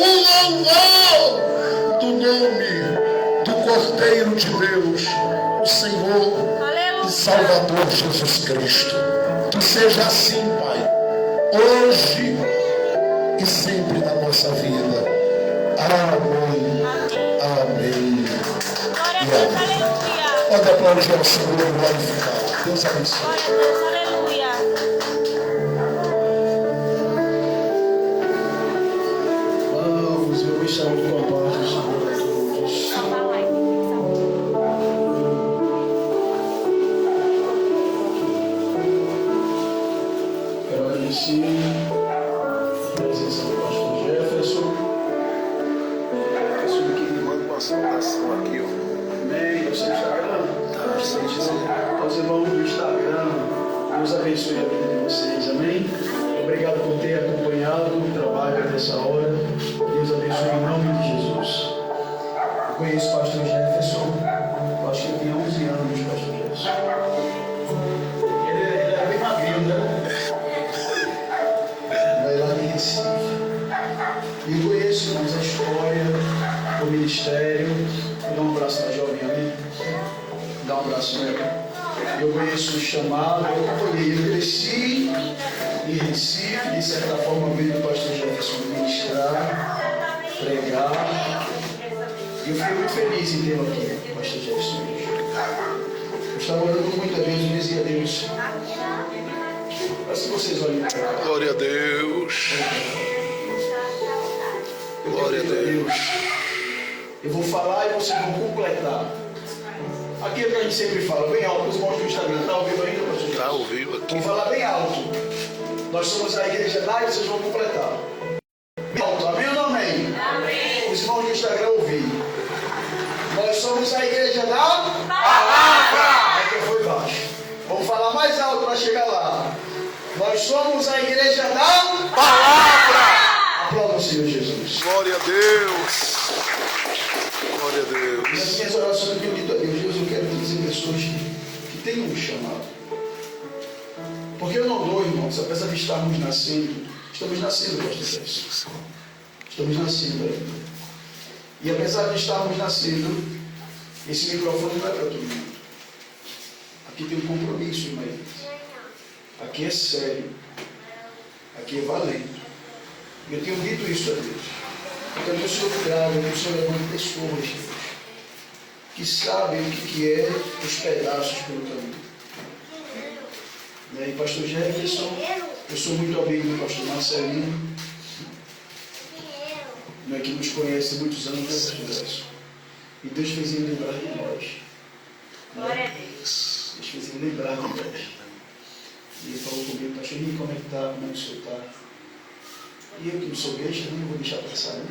louvor do nome do Cordeiro de Deus, o Senhor e Salvador Jesus Cristo. Que seja assim, Pai, hoje e sempre na nossa vida. Amém. Amém. Glória a Deus, aleluia. Pode aplaudir ao Senhor e glorificar. Deus abençoe. Glória a Deus, aleluia. Vamos, eu me chamo com a paz do Senhor a todos. Quero agradecer a presença do pastor Jefferson. Peço que me manda uma saudação aqui, ó. Amém. Eu sei Instagram. Tá, sei dizer. Aos irmãos do Instagram, Deus abençoe a vida de vocês. Amém. Obrigado por ter acompanhado o trabalho dessa hora. Deus abençoe em nome de Jesus. Eu conheço o pastor Jefferson. Eu acho que ele tem 11 anos, pastor Jefferson. Ele era bem magrinho, né? Vai lá em Recife. E eu conheço, irmãos, a história, o ministério. Dá um abraço na jovem ali. Dá um abraço nela. Eu conheço o chamado, eu acompanhei. Eu cresci em Recife, de certa forma, veio o pastor Jefferson ministrar, pregar. E eu fiquei muito feliz em tê-lo aqui, pastor Jefferson. Eu estava orando muito a Deus e dizia a Deus. Mas se vocês olhem para cá. Glória a Deus. Glória a Deus. Eu vou falar e vocês vão completar. Aquilo que a gente sempre fala, bem alto, os irmãos do Instagram, está ao vivo ainda, pastor? Está ao vivo aqui. Vou falar bem alto. Nós somos a igreja lá e vocês vão completar. Bem alto, amém ou não amém? Amém. Os irmãos do Instagram ouviram. Nós somos a igreja da palavra. Aqui foi baixo. Vamos falar mais alto para chegar lá. Nós somos a igreja da palavra. Aplauda o Senhor Jesus. Glória a Deus. Glória a Deus. Nas minhas orações eu tenho dito a Deus, eu quero dizer pessoas que têm um chamado. Porque eu não dou, irmãos, apesar de estarmos nascendo, pastor Jefferson. Estamos nascendo ainda. E apesar de estarmos nascendo, esse microfone não é para todo mundo. Aqui tem um compromisso, irmão. Aqui é sério. Aqui é valente. Eu tenho dito isso a Deus. Então, que o Senhor traga, que o Senhor levante pessoas, Deus, que sabem o que é os pedaços pelo caminho. E pastor Jefferson, eu sou muito amigo do pastor Marcelino, que nos conhece há muitos anos, né, pastor Jefferson? E Deus fez ele lembrar de nós. Glória a Deus. Deus fez ele lembrar de nós. E ele falou comigo, pastor, como é que está, como é que o senhor está? E eu que não sou besta, não vou deixar passar, né?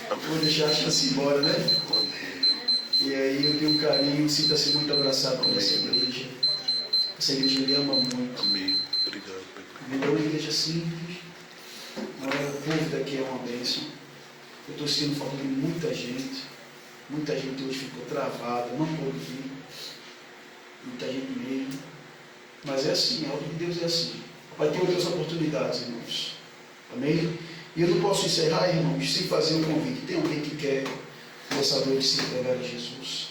Vou deixar a chance embora, né? E aí eu tenho um carinho, sinta-se muito abraçado por essa igreja. Essa igreja me ama muito. Amém. Obrigado. Me dá uma igreja simples. O povo daqui é uma bênção. Eu estou sentindo falta de muita gente. Muita gente hoje ficou travada, não pôde vir. Muita gente mesmo. Mas é assim, a obra de Deus é assim. Vai ter outras oportunidades, irmãos. Amém? E eu não posso encerrar, irmãos, sem fazer um convite. Tem alguém que quer nessa noite se entregar a Jesus?